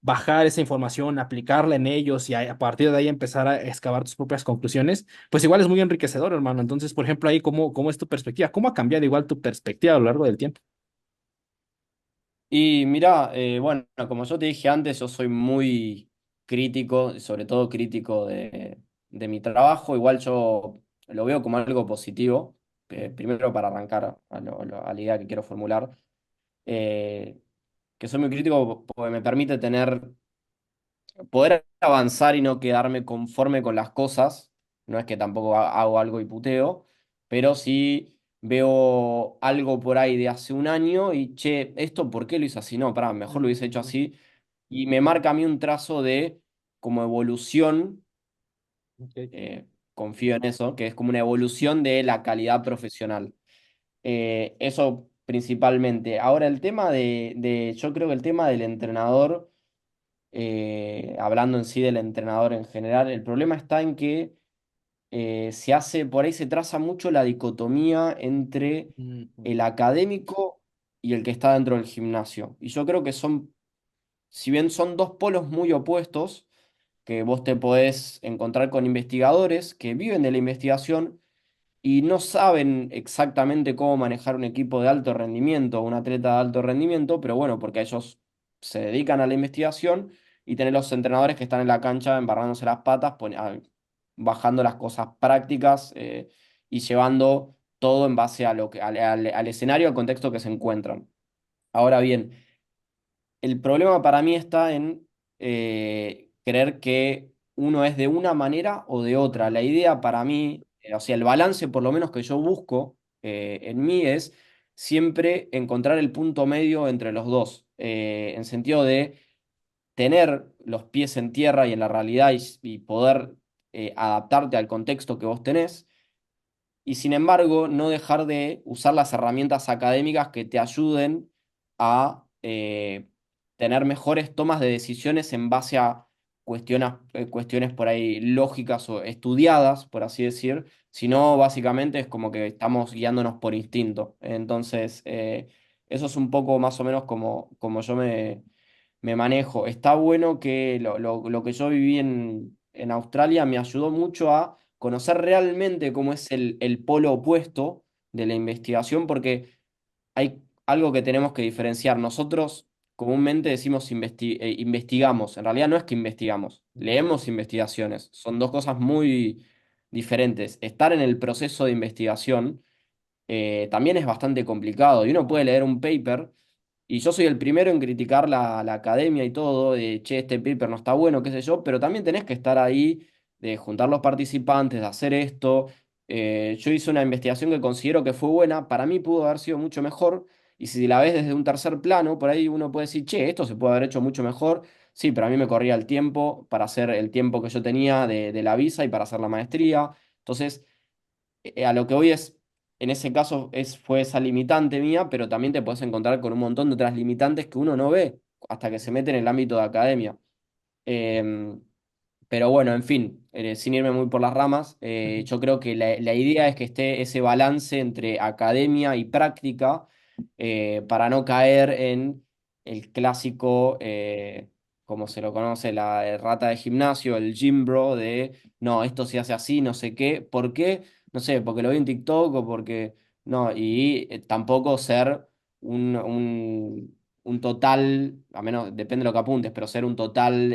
bajar esa información, aplicarla en ellos y a partir de ahí empezar a excavar tus propias conclusiones, pues igual es muy enriquecedor, hermano. Entonces, por ejemplo, ahí, ¿cómo es tu perspectiva? ¿Cómo ha cambiado igual tu perspectiva a lo largo del tiempo? Y mira, bueno, como yo te dije antes, yo soy muy crítico, sobre todo crítico de mi trabajo. Igual yo lo veo como algo positivo, primero para arrancar a la idea que quiero formular, eh, que soy muy crítico porque me permite poder avanzar y no quedarme conforme con las cosas. No es que tampoco hago algo y puteo, pero sí veo algo por ahí de hace un año y, che, ¿esto por qué lo hice así? No, pará, mejor lo hubiese hecho Mm, así. Y me marca a mí un trazo de como evolución, ok. confío en eso, que es como una evolución de la calidad profesional. Eso principalmente. Ahora, el tema yo creo que el tema del entrenador hablando en sí del entrenador en general. El problema está en que se hace, por ahí se traza mucho la dicotomía entre Ujú. el académico y el que está dentro del gimnasio. Y yo creo que son, si bien son dos polos muy opuestos, que vos te podés encontrar con investigadores que viven de la investigación y no saben exactamente cómo manejar un equipo de alto rendimiento, un atleta de alto rendimiento, pero bueno, porque ellos se dedican a la investigación y tener los entrenadores que están en la cancha embarrándose las patas, bajando las cosas prácticas y llevando todo en base a lo que, al escenario, al contexto que se encuentran. Ahora bien, el problema para mí está en creer que uno es de una manera o de otra. La idea para mí, o sea, el balance por lo menos que yo busco en mí es siempre encontrar el punto medio entre los dos, en sentido de tener los pies en tierra y en la realidad y poder adaptarte al contexto que vos tenés y sin embargo no dejar de usar las herramientas académicas que te ayuden a tener mejores tomas de decisiones en base a cuestiones por ahí lógicas o estudiadas, por así decir, sino básicamente es como que estamos guiándonos por instinto. Entonces, eso es un poco más o menos como yo me manejo. Está bueno que lo que yo viví en Australia me ayudó mucho a conocer realmente cómo es el polo opuesto de la investigación, porque hay algo que tenemos que diferenciar. Nosotros comúnmente decimos investigamos, en realidad no es que investigamos, leemos investigaciones, son dos cosas muy diferentes. Estar en el proceso de investigación también es bastante complicado y uno puede leer un paper. Y yo soy el primero en criticar la academia y todo, de che, este paper no está bueno, qué sé yo, pero también tenés que estar ahí, de juntar los participantes, de hacer esto. Yo hice una investigación que considero que fue buena, para mí pudo haber sido mucho mejor, y si la ves desde un tercer plano, por ahí uno puede decir, che, esto se puede haber hecho mucho mejor. Sí, pero a mí me corría el tiempo para hacer el tiempo que yo tenía de la visa y para hacer la maestría. Entonces, a lo que hoy es, en ese caso fue esa limitante mía, pero también te puedes encontrar con un montón de otras limitantes que uno no ve hasta que se mete en el ámbito de academia. Em, pero bueno, en fin, sin irme muy por las ramas, Ujú. yo creo que la idea es que esté ese balance entre academia y práctica para no caer en el clásico, como se lo conoce, la rata de gimnasio, el gym bro, de no, esto se hace así, no sé qué. ¿Por qué? No sé, porque lo vi en TikTok o porque. No, y tampoco ser un total, a menos depende de lo que apuntes, pero ser un total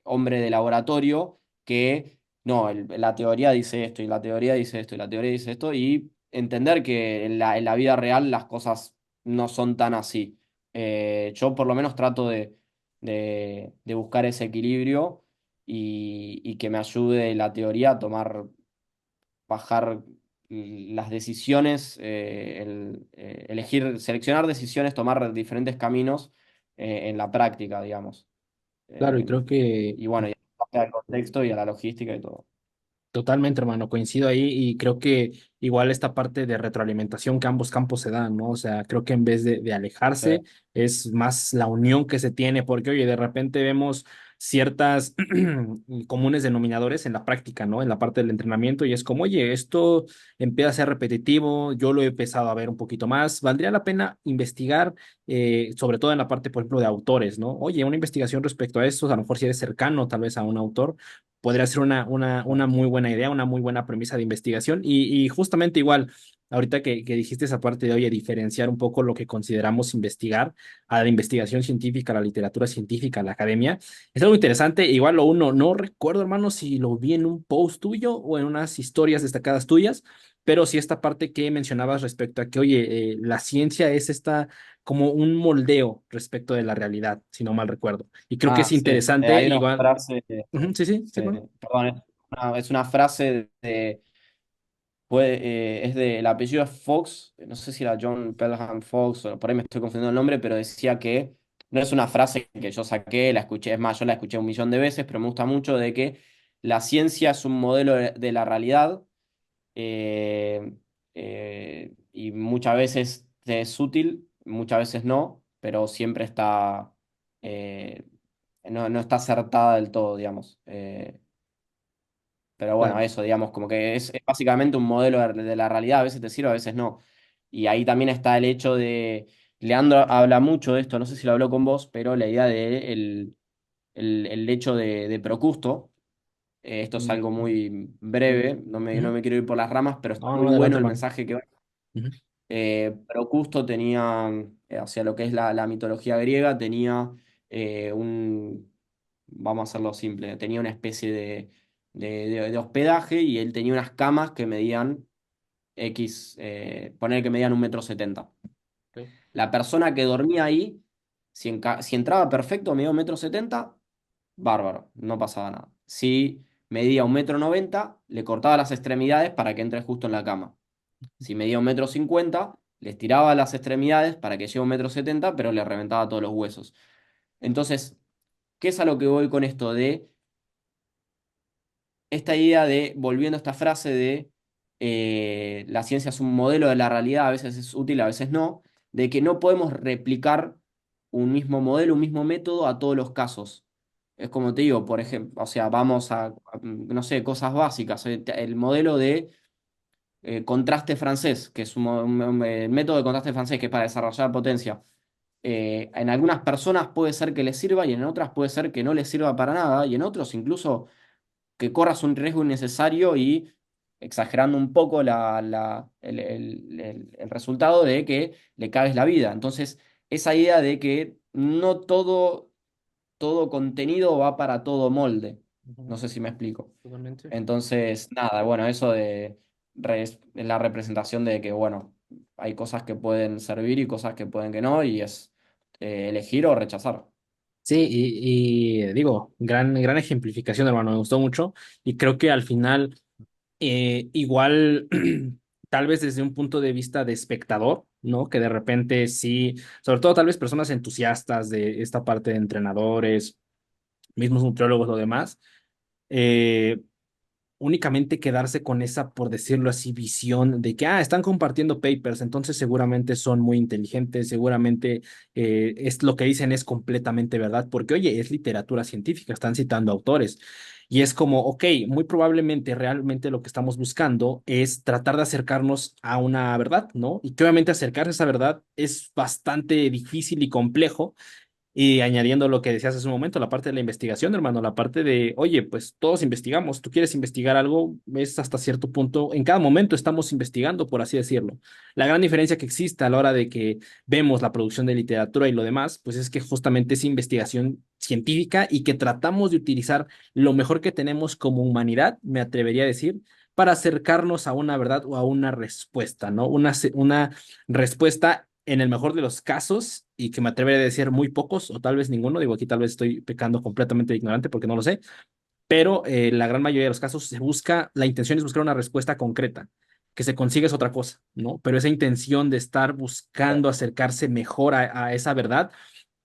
hombre de laboratorio que no, la teoría dice esto y la teoría dice esto y la teoría dice esto y entender que en la vida real las cosas no son tan así. Yo por lo menos trato de buscar ese equilibrio y que me ayude la teoría a bajar las decisiones, elegir, seleccionar decisiones, tomar diferentes caminos en la práctica, digamos. Claro, y Eh, creo que y bueno, y al contexto y a la logística y todo. totalmente, hermano, coincido ahí y creo que igual esta parte de retroalimentación que ambos campos se dan, ¿no? O sea, creo que en vez de Sí, alejarse es más la unión que se tiene, porque oye, de repente vemos ciertas comunes denominadores en la práctica, ¿no? En la parte del entrenamiento y es como, oye, esto empieza a ser repetitivo, yo lo he empezado a ver un poquito más, valdría la pena investigar, sobre todo en la parte, por ejemplo, de autores, ¿no? Oye, una investigación respecto a esto, a lo mejor si eres cercano tal vez a un autor podría ser una muy buena idea, una muy buena premisa de investigación. Y justamente igual, ahorita que dijiste esa parte de, oye, diferenciar un poco lo que consideramos investigar a la investigación científica, a la literatura científica, a la academia, es algo interesante. Igual lo uno, no recuerdo, hermano, si lo vi en un post tuyo o en unas historias destacadas tuyas, pero sí esta parte que mencionabas respecto a que, oye, la ciencia es esta como un moldeo respecto de la realidad, si no mal recuerdo. Y creo que es Ah, sí. interesante, Hay una igual. frase, Ujú, sí, sí, sí, hermano. perdón, es una frase es de, el apellido es Fox, no sé si era John Pelham Fox, o por ahí me estoy confundiendo el nombre, pero decía que no es una frase que yo saqué, la escuché, es más, yo la escuché un millón de veces, pero me gusta mucho de que la ciencia es un modelo de la realidad eh, y muchas veces es útil, muchas veces no, pero siempre está, eh, no está acertada del todo, digamos. Pero bueno, Claro. eso, digamos, como que es básicamente un modelo de la realidad, a veces te sirve, a veces no. Y ahí también está el hecho de, Leandro habla mucho de esto, no sé si lo habló con vos, pero la idea de el hecho de Procusto, esto es Mm, algo muy breve, no ujú. me quiero ir por las ramas, pero está No, muy no, bueno adelante, el hermano. mensaje que va. Ujú. Procusto tenía, hacia lo que es la mitología griega, tenía vamos a hacerlo simple, tenía una especie de hospedaje y él tenía unas camas que medían poner que medían 1,70 m. Ok. La persona que dormía ahí, si entraba perfecto, medía 1,70 m, bárbaro, no pasaba nada. Si medía 1,90 m, le cortaba las extremidades para que entre justo en la cama. Si medía 1,50 m, le estiraba las extremidades para que llegue a 1,70 m, pero le reventaba todos los huesos. Entonces, ¿qué es a lo que voy con esto? De esta idea de, volviendo a esta frase de la ciencia es un modelo de la realidad, a veces es útil, a veces no, de que no podemos replicar un mismo modelo, un mismo método a todos los casos. Es como te digo, por ejemplo, o sea, vamos no sé, cosas básicas. El modelo de contraste francés, que es el método de contraste francés, que es para desarrollar potencia. En algunas personas puede ser que les sirva y en otras puede ser que no les sirva para nada y en otros incluso que corras un riesgo innecesario y exagerando un poco el resultado de que le cagues la vida. Entonces, esa idea de que no todo contenido va para todo molde. Ujú. No sé si me explico. Totalmente. Entonces, nada, bueno, eso de la representación de que, bueno, hay cosas que pueden servir y cosas que pueden que no, y es elegir o rechazar. Sí, y digo, gran ejemplificación, hermano, me gustó mucho. Y creo que al final, igual, tal vez desde un punto de vista de espectador, ¿no? Que de repente sí, sobre todo tal vez personas entusiastas de esta parte de entrenadores, mismos nutriólogos, lo demás, eh, únicamente quedarse con esa, por decirlo así, visión de que, están compartiendo papers, entonces seguramente son muy inteligentes, seguramente es lo que dicen es completamente verdad, porque oye, es literatura científica, están citando autores. Y es como, ok, muy probablemente realmente lo que estamos buscando es tratar de acercarnos a una verdad, ¿no? Y que obviamente acercarse a esa verdad es bastante difícil y complejo, y añadiendo lo que decías hace un momento, la parte de la investigación, hermano, la parte de, oye, pues todos investigamos, tú quieres investigar algo, es hasta cierto punto, en cada momento estamos investigando, por así decirlo. La gran diferencia que existe a la hora de que vemos la producción de literatura y lo demás, pues es que justamente es investigación científica y que tratamos de utilizar lo mejor que tenemos como humanidad, me atrevería a decir, para acercarnos a una verdad o a una respuesta, ¿no? Una respuesta en el mejor de los casos, y que me atrevería a decir muy pocos o tal vez ninguno, digo aquí tal vez estoy pecando completamente de ignorante porque no lo sé, pero la gran mayoría de los casos se busca, la intención es buscar una respuesta concreta, que se consigue es otra cosa, ¿no? Pero esa intención de estar buscando acercarse mejor a esa verdad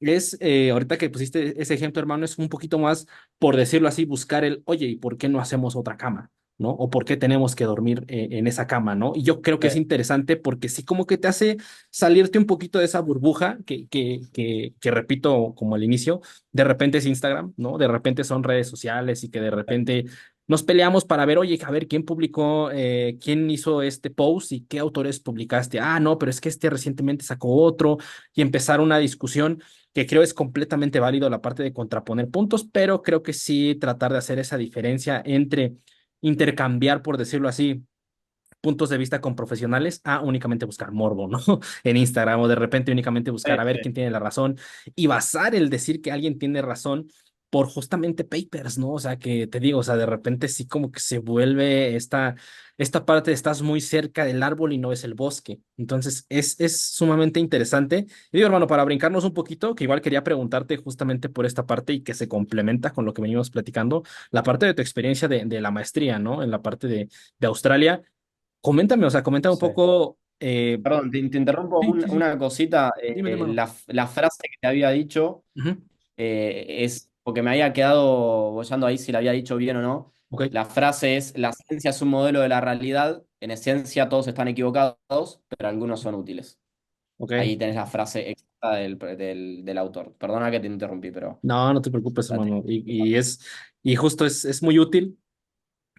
es, ahorita que pusiste ese ejemplo, hermano, es un poquito más, por decirlo así, buscar el, oye, ¿y por qué no hacemos otra cama? ¿No? O por qué tenemos que dormir en esa cama, ¿no? Y yo creo que es interesante porque sí como que te hace salirte un poquito de esa burbuja que repito como al inicio, de repente es Instagram, ¿no? De repente son redes sociales y que de repente nos peleamos para ver, oye, a ver quién publicó, quién hizo este post y qué autores publicaste. Ah, no, pero es que este recientemente sacó otro, y empezar una discusión que creo es completamente válido la parte de contraponer puntos, pero creo que sí tratar de hacer esa diferencia entre intercambiar, por decirlo así, puntos de vista con profesionales a únicamente buscar morbo, ¿no? En Instagram, o de repente únicamente buscar a ver Sí. quién tiene la razón y basar el decir que alguien tiene razón por justamente papers, ¿no? O sea, que te digo, o sea, de repente sí como que se vuelve esta parte de estás muy cerca del árbol y no es el bosque. Entonces es sumamente interesante. Y digo, hermano, para brincarnos un poquito, que igual quería preguntarte justamente por esta parte y que se complementa con lo que venimos platicando, la parte de tu experiencia de la maestría, ¿no? En la parte de Australia. Coméntame, o sea, coméntame un Sí. poco. Perdón, te interrumpo Sí, sí, sí. una cosita. Dime, hermano. La frase que te había dicho Ujú. es, porque me había quedado boyando ahí si la había dicho bien o no. Ok, La frase es, la ciencia es un modelo de la realidad, en esencia todos están equivocados, pero algunos son útiles. Ok. Ahí tenés la frase exacta del autor. Perdona que te interrumpí, pero No, no te preocupes, la tenés. hermano. Y justo es muy útil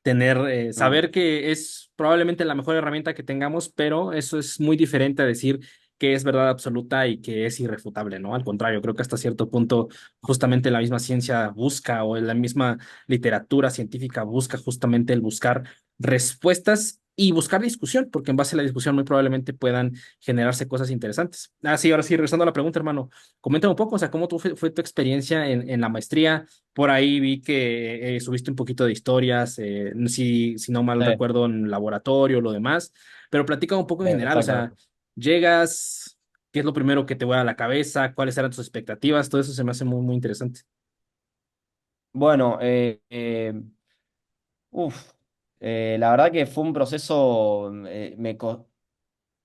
tener, Mm. saber que es probablemente la mejor herramienta que tengamos, pero eso es muy diferente a decir que es verdad absoluta y que es irrefutable, ¿no? Al contrario, creo que hasta cierto punto justamente la misma ciencia busca o la misma literatura científica busca justamente el buscar respuestas y buscar discusión, porque en base a la discusión muy probablemente puedan generarse cosas interesantes. Ah, sí, ahora sí, regresando a la pregunta, hermano, coméntame un poco, o sea, ¿cómo fue tu experiencia en la maestría? Por ahí vi que subiste un poquito de historias, si no mal Sí, recuerdo, en laboratorio, lo demás, pero platica un poco en general, o sea, exactamente. llegas, ¿qué es lo primero que te vuela a la cabeza? ¿Cuáles eran tus expectativas? Todo eso se me hace muy, muy interesante. Bueno, uf, la verdad que fue un proceso,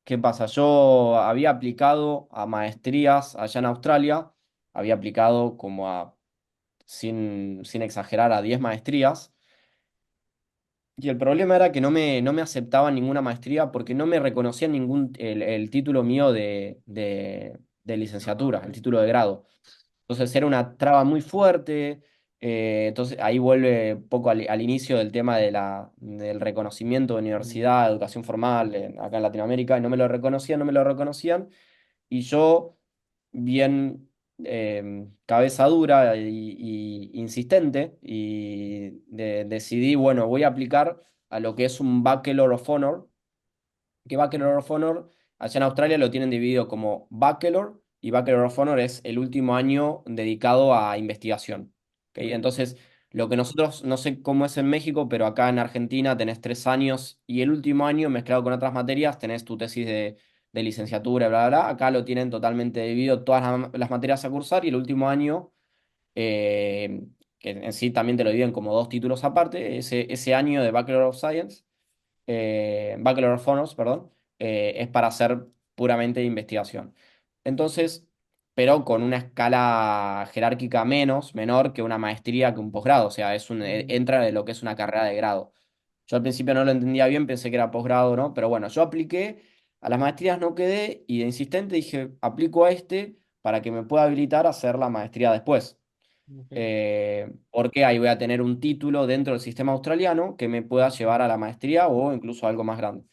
¿qué pasa? Yo había aplicado a maestrías allá en Australia, había aplicado como a, sin exagerar, a 10 maestrías. Y el problema era que no me aceptaban ninguna maestría porque no me reconocían el título mío de licenciatura, el título de grado. Entonces era una traba muy fuerte. Entonces ahí vuelve un poco al inicio del tema del reconocimiento de universidad, educación formal acá en Latinoamérica. Y no me lo reconocían, no me lo reconocían. Y yo, bien cabeza dura y insistente, decidí, bueno, voy a aplicar a lo que es un Bachelor of Honor, que Bachelor of Honor, allá en Australia lo tienen dividido como Bachelor, y Bachelor of Honor es el último año dedicado a investigación. ¿Ok? Entonces, lo que nosotros, no sé cómo es en México, pero acá en Argentina tenés 3 años y el último año mezclado con otras materias tenés tu tesis de licenciatura, bla, bla, bla. Acá lo tienen totalmente dividido todas las materias a cursar y el último año, eh, que en sí también te lo dividen como dos títulos aparte, ese año de Bachelor of Science, Bachelor of Honors, perdón, es para hacer puramente investigación. Entonces, pero con una escala jerárquica menor que una maestría, que un posgrado, o sea, entra de lo que es una carrera de grado. Yo al principio no lo entendía bien, pensé que era posgrado, ¿no? Pero bueno, yo apliqué, a las maestrías no quedé y de insistente dije, aplico a este para que me pueda habilitar a hacer la maestría después. Ok. Porque ahí voy a tener un título dentro del sistema australiano que me pueda llevar a la maestría o incluso algo más grande.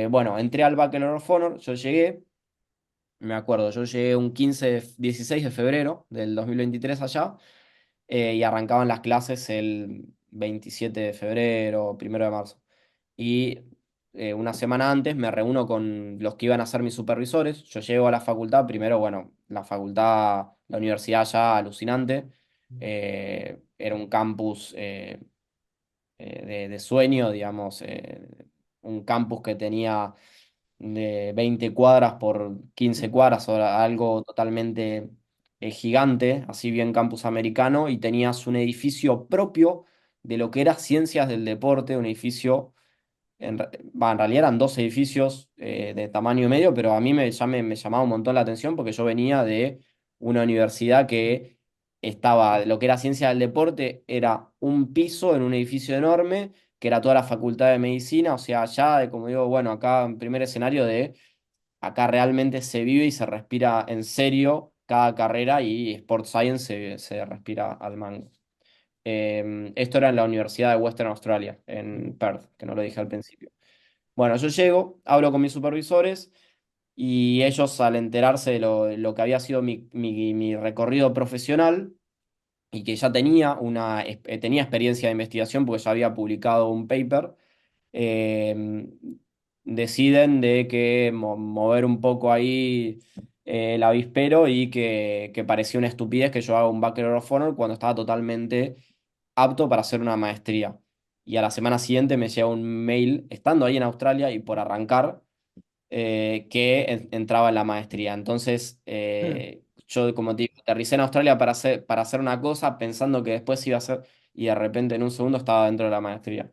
Bueno, entré al Bachelor of Honor, yo llegué, me acuerdo, yo llegué un 16 de febrero del 2023 allá, y arrancaban las clases el 27 de febrero, 1 de marzo. Y una semana antes me reúno con los que iban a ser mis supervisores. Yo llego a la facultad, primero, bueno, la facultad, la universidad ya alucinante. Era un campus de sueño, digamos, un campus que tenía de 20 cuadras por 15 cuadras, o algo totalmente gigante, así bien campus americano, y tenías un edificio propio de lo que era ciencias del deporte, un edificio, en realidad eran dos edificios de tamaño medio, pero a mí me llamaba un montón la atención porque yo venía de una universidad que estaba, lo que era ciencia del deporte, era un piso en un edificio enorme, que era toda la facultad de medicina, o sea, ya, como digo, bueno, acá en primer escenario de, acá realmente se vive y se respira en serio cada carrera y Sport Science se respira al mango. Esto era en la Universidad de Western Australia, en Perth, que no lo dije al principio. Bueno, yo llego, hablo con mis supervisores y ellos, al enterarse de lo que había sido mi recorrido profesional y que ya tenía experiencia de investigación porque ya había publicado un paper, eh, deciden de que mover un poco ahí el avispero y que parecía una estupidez que yo haga un Bachelor of Honor cuando estaba totalmente apto para hacer una maestría. Y a la semana siguiente me llega un mail, estando ahí en Australia y por arrancar, que entraba en la maestría. Entonces, yo, como te digo, aterricé en Australia para hacer una cosa pensando que después iba a ser, y de repente en un segundo estaba dentro de la maestría.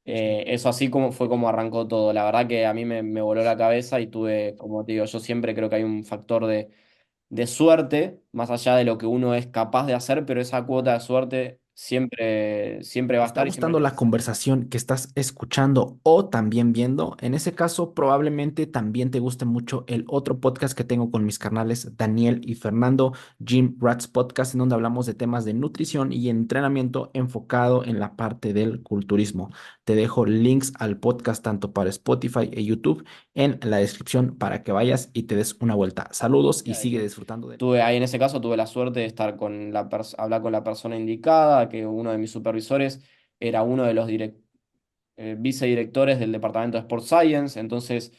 Eso así como fue como arrancó todo. La verdad que a mí me voló la cabeza y tuve, como te digo, yo siempre creo que hay un factor de suerte, más allá de lo que uno es capaz de hacer, pero esa cuota de suerte siempre va ¿Te a está estar y siempre gustando la necesito. conversación que estás escuchando o también viendo? En ese caso, probablemente también te guste mucho el otro podcast que tengo con mis carnales Daniel y Fernando, Gym Rats Podcast, en donde hablamos de temas de nutrición y entrenamiento enfocado en la parte del culturismo. Te dejo links al podcast tanto para Spotify e YouTube en la descripción para que vayas y te des una vuelta. Saludos y sigue disfrutando de... Tuve ahí en ese caso tuve la suerte de estar con hablar con la persona indicada, que uno de mis supervisores era uno de los vicedirectores del departamento de Sports Science, entonces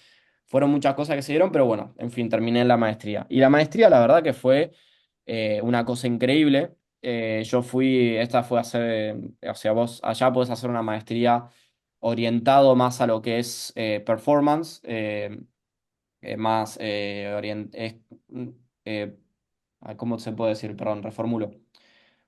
fueron muchas cosas que se dieron, pero bueno, en fin, terminé en la maestría. Y la maestría, la verdad que fue una cosa increíble. Esta fue hace, o sea, vos allá podés hacer una maestría orientado más a lo que es performance, más eh, ¿cómo se puede decir? Perdón, reformulo.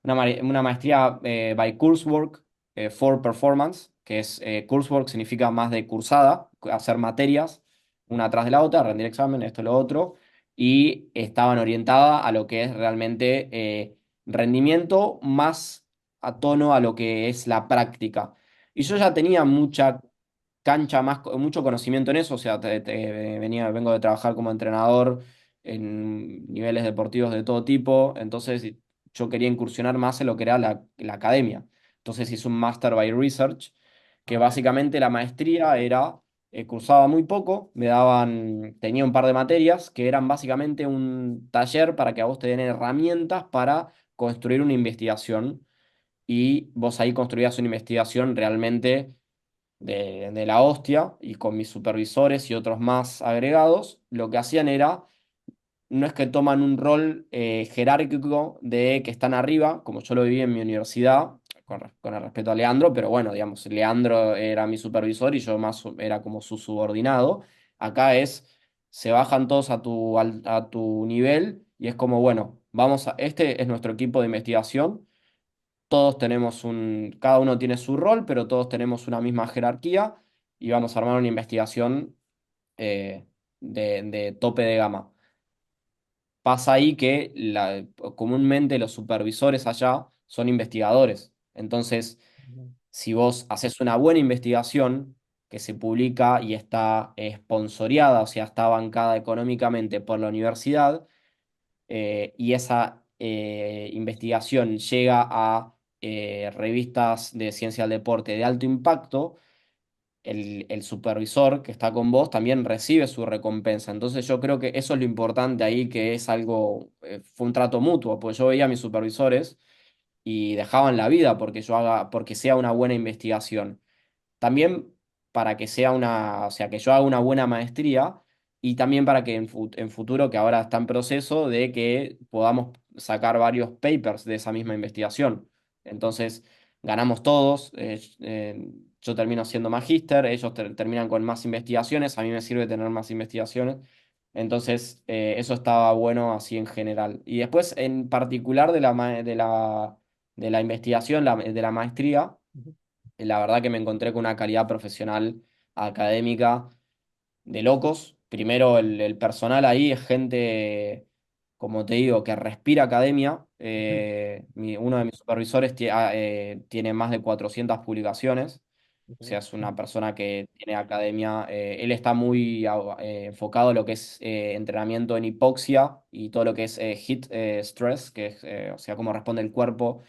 Una maestría by coursework for performance, que es coursework significa más de cursada, hacer materias una tras de la otra, rendir examen, esto y lo otro, y estaban orientadas a lo que es realmente rendimiento más a tono a lo que es la práctica. Y yo ya tenía mucha cancha, mucho conocimiento en eso, o sea, vengo de trabajar como entrenador en niveles deportivos de todo tipo, entonces yo quería incursionar más en lo que era la academia. Entonces hice un Master by Research, que Ok. básicamente la maestría era, cursaba muy poco, tenía un par de materias que eran básicamente un taller para que a vos te den herramientas para construir una investigación y vos ahí construías una investigación realmente de la hostia y con mis supervisores y otros más agregados, lo que hacían era no es que toman un rol jerárquico de que están arriba, como yo lo viví en mi universidad, con el respeto a Leandro, pero bueno, digamos, Leandro era mi supervisor y yo más era como su subordinado. Acá se bajan todos a tu nivel y es como, bueno, este es nuestro equipo de investigación, todos cada uno tiene su rol, pero todos tenemos una misma jerarquía y vamos a armar una investigación eh, de tope de gama. Pasa ahí que comúnmente los supervisores allá son investigadores. Entonces, si vos haces una buena investigación que se publica y está sponsoreada, o sea, está bancada económicamente por la universidad, y esa investigación llega a revistas de ciencia del deporte de alto impacto, el supervisor que está con vos también recibe su recompensa. Entonces yo creo que eso es lo importante ahí, que es algo, fue un trato mutuo, porque yo veía a mis supervisores y dejaban la vida porque sea una buena investigación. También para que sea o sea, que yo haga una buena maestría y también para que en futuro, que ahora está en proceso, de que podamos sacar varios papers de esa misma investigación. Entonces, ganamos todos, yo termino siendo magíster, ellos terminan con más investigaciones, a mí me sirve tener más investigaciones. Entonces, eso estaba bueno así en general. Y después, en particular de la investigación, de la maestría, la verdad que me encontré con una calidad profesional académica de locos. Primero, el personal ahí es gente, como te digo, que respira academia. Ujú, Uno de mis supervisores tiene más de 400 publicaciones. O sea, ujú, es una persona que tiene academia. Él está muy enfocado en lo que es entrenamiento en hipoxia y todo lo que es heat stress, que es, o sea, cómo responde el cuerpo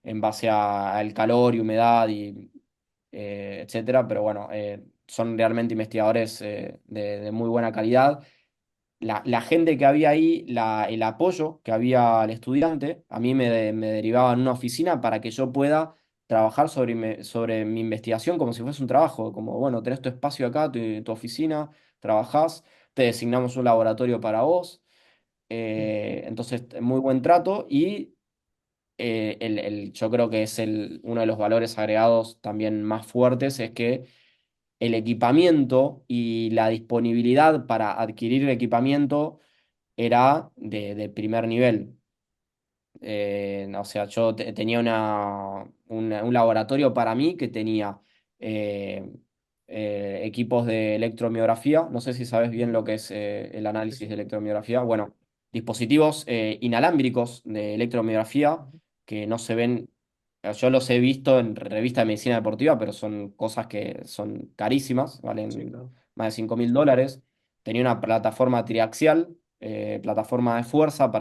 en base al calor y humedad y etcétera. Pero bueno, son realmente investigadores de muy buena calidad. La gente que había ahí, el apoyo que había al estudiante, a mí me derivaba en una oficina para que yo pueda trabajar sobre mi investigación como si fuese un trabajo, como, bueno, tenés tu espacio acá, tu oficina, trabajás, te designamos un laboratorio para vos, entonces muy buen trato y yo creo que es uno de los valores agregados también más fuertes, es que el equipamiento y la disponibilidad para adquirir el equipamiento era de primer nivel. O sea, yo tenía un laboratorio para mí que tenía eh, equipos de electromiografía. No sé si sabes bien ujú. lo que es el Sí, análisis sí. de electromiografía. Bueno, dispositivos inalámbricos de electromiografía Ujú, que no se ven yo los he visto en revistas de medicina deportiva, pero son cosas que son carísimas, Sí, valen claro. más de $5.000. Tenía una plataforma triaxial, plataforma de fuerza,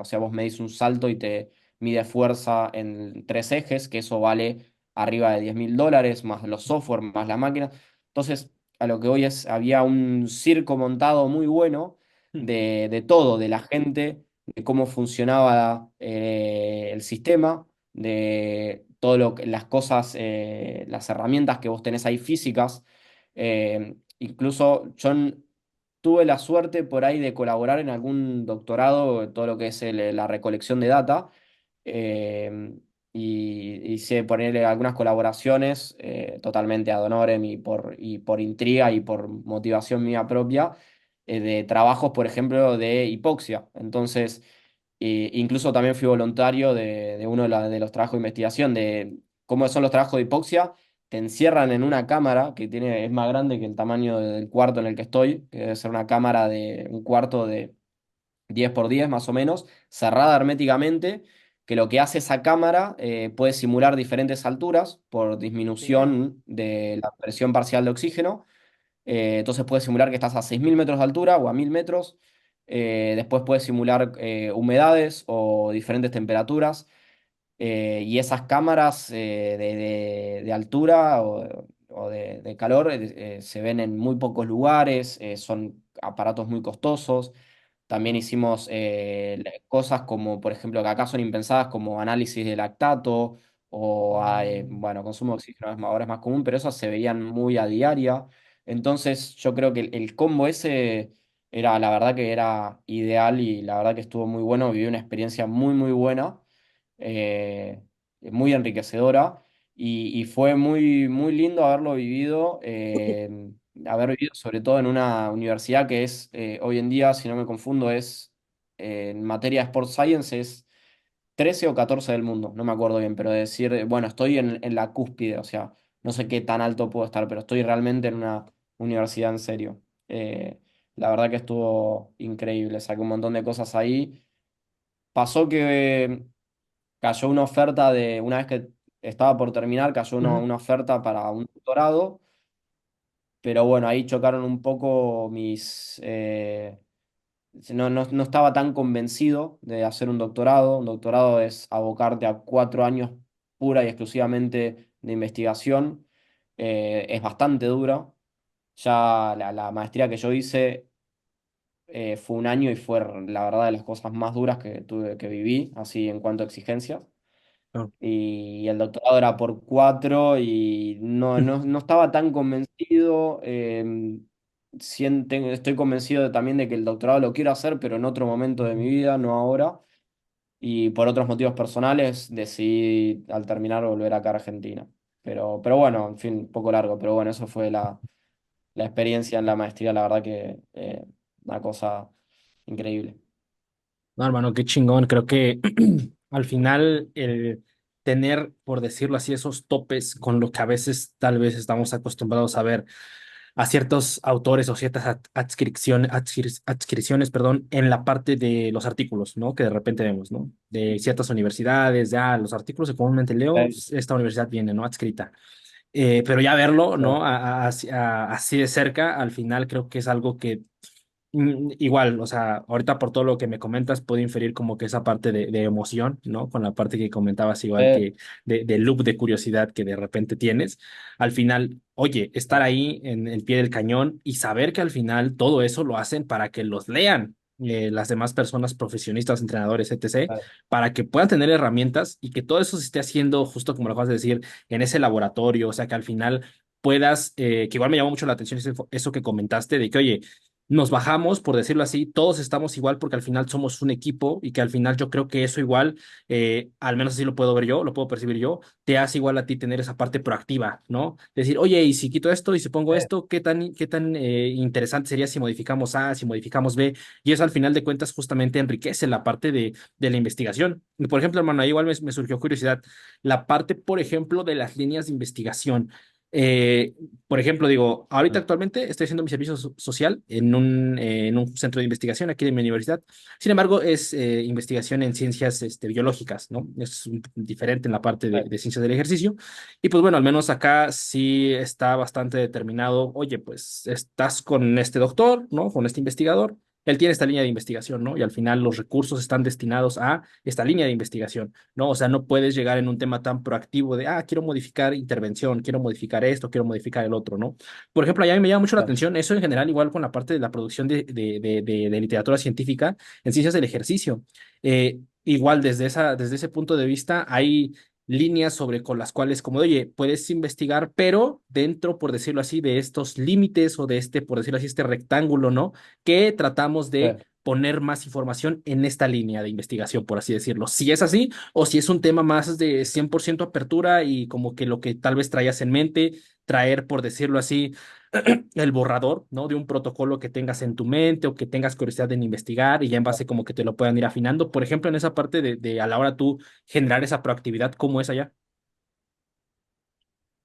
o sea, vos medís un salto y te mide fuerza en 3 ejes, que eso vale arriba de $10.000, más los software, más la máquina. Entonces, a lo que hoy es, había un circo montado muy bueno de todo, de la gente, de cómo funcionaba el sistema, de todo las cosas, las herramientas que vos tenés ahí físicas. Incluso tuve la suerte por ahí de colaborar en algún doctorado, todo lo que es la recolección de data. eh, y hice ponerle algunas colaboraciones totalmente ad honorem y por intriga y por motivación mía propia, de trabajos, por ejemplo, de hipoxia. Entonces, incluso también fui voluntario de uno de los trabajos de investigación de cómo son los trabajos de hipoxia. Te encierran en una cámara es más grande que el tamaño del cuarto en el que estoy, que debe ser una cámara de un cuarto de 10 por 10 más o menos, cerrada herméticamente, que lo que hace esa cámara, puede simular diferentes alturas por Damn. disminución de la presión parcial de oxígeno. Entonces puede simular que estás a 6.000 metros de altura o a 1.000 metros. Después puede simular humedades o diferentes temperaturas. Y esas cámaras de altura o de calor, se ven en muy pocos lugares, son aparatos muy costosos. También hicimos cosas como, por ejemplo, que acá son impensadas, como análisis de lactato o, bueno, consumo de oxígeno ahora es más común, pero esas se veían muy a diaria. Entonces yo creo que el combo ese era, la verdad que era ideal, y la verdad que estuvo muy bueno, viví una experiencia muy, muy buena, eh, muy enriquecedora, y fue muy, muy lindo haberlo vivido, haber vivido sobre todo en una universidad que es, hoy en día, si no me confundo, en materia de Sports Science, es 13 o 14 del mundo, no me acuerdo bien, pero decir, bueno, estoy en la cúspide, o sea, no sé qué tan alto puedo estar, pero estoy realmente en una universidad en serio. La verdad que estuvo increíble, saqué un montón de cosas ahí. Pasó que cayó una oferta una vez que estaba por terminar, cayó Ujú. una oferta para un doctorado, pero bueno, ahí chocaron un poco no estaba tan convencido de hacer un doctorado. Un doctorado es abocarte a 4 años pura y exclusivamente de investigación. Es bastante dura. Ya la maestría que yo hice, fue un año y fue la verdad de las cosas más duras que viví, así en cuanto a exigencias. Claro. Y el doctorado era por 4 y no estaba tan convencido. Estoy convencido también de que el doctorado lo quiero hacer, pero en otro momento de mi vida, no ahora. Y por otros motivos personales decidí al terminar volver acá a Argentina. Pero bueno, en fin, un poco largo, pero bueno, eso fue la experiencia en la maestría, la verdad que, una cosa increíble. No, hermano, qué chingón. Creo que al final el tener, por decirlo así, esos topes con lo que a veces tal vez estamos acostumbrados a ver a ciertos autores o ciertas adscripciones, perdón, en la parte de los artículos, ¿no? Que de repente vemos, ¿no? De ciertas universidades, ya los artículos que comúnmente leo, Sí, pues, esta universidad viene, ¿no? Adscrita. Pero ya verlo, sí, ¿no? Así de cerca, al final creo que es algo que igual, o sea, ahorita por todo lo que me comentas, puedo inferir como que esa parte de emoción, ¿no? Con la parte que comentabas, igual sí, que de loop de curiosidad que de repente tienes. Al final, oye, estar ahí en el pie del cañón y saber que al final todo eso lo hacen para que los lean. Las demás personas, profesionistas, entrenadores, etc., sí, para que puedan tener herramientas y que todo eso se esté haciendo, justo como lo acabas de decir, en ese laboratorio, o sea, que al final puedas, que igual me llamó mucho la atención eso que comentaste, de que, oye, nos bajamos, por decirlo así, todos estamos igual porque al final somos un equipo y que al final yo creo que eso igual, al menos así lo puedo ver yo, lo puedo percibir yo, te hace igual a ti tener esa parte proactiva, ¿no? Decir, oye, y si quito esto y si pongo sí, esto, ¿qué tan interesante sería si modificamos A, si modificamos B? Y eso al final de cuentas justamente enriquece la parte de la investigación. Y por ejemplo, hermano, ahí igual me surgió curiosidad, la parte, por ejemplo, de las líneas de investigación. Eh, por ejemplo, digo, ahorita Mm. actualmente estoy haciendo mi servicio social en un centro de investigación aquí de mi universidad. Sin embargo, es investigación en ciencias biológicas, ¿no? Es diferente en la parte de ciencias del ejercicio. Y pues bueno, al menos acá sí está bastante determinado, oye, pues estás con este doctor, ¿no? Con este investigador. Él tiene esta línea de investigación, ¿no? Y al final los recursos están destinados a esta línea de investigación. ¿No? O sea, no puedes llegar en un tema tan proactivo de, quiero modificar intervención, quiero modificar esto, quiero modificar el otro, ¿no? Por ejemplo, allá me llama mucho la Claro. atención eso en general, igual con la parte de la producción de literatura científica en ciencias del ejercicio. Igual desde ese punto de vista hay líneas sobre con las cuales, como, oye, puedes investigar, pero dentro, por decirlo así, de estos límites o de este, por decirlo así, este rectángulo, ¿no? Que tratamos Sí. de poner más información en esta línea de investigación, por así decirlo. Si es así, o si es un tema más de 100% apertura y como que lo que tal vez traías en mente, traer, por decirlo así, el borrador, ¿no? De un protocolo que tengas en tu mente o que tengas curiosidad en investigar y ya en base como que te lo puedan ir afinando. Por ejemplo, en esa parte de a la hora tú generar esa proactividad, ¿cómo es allá?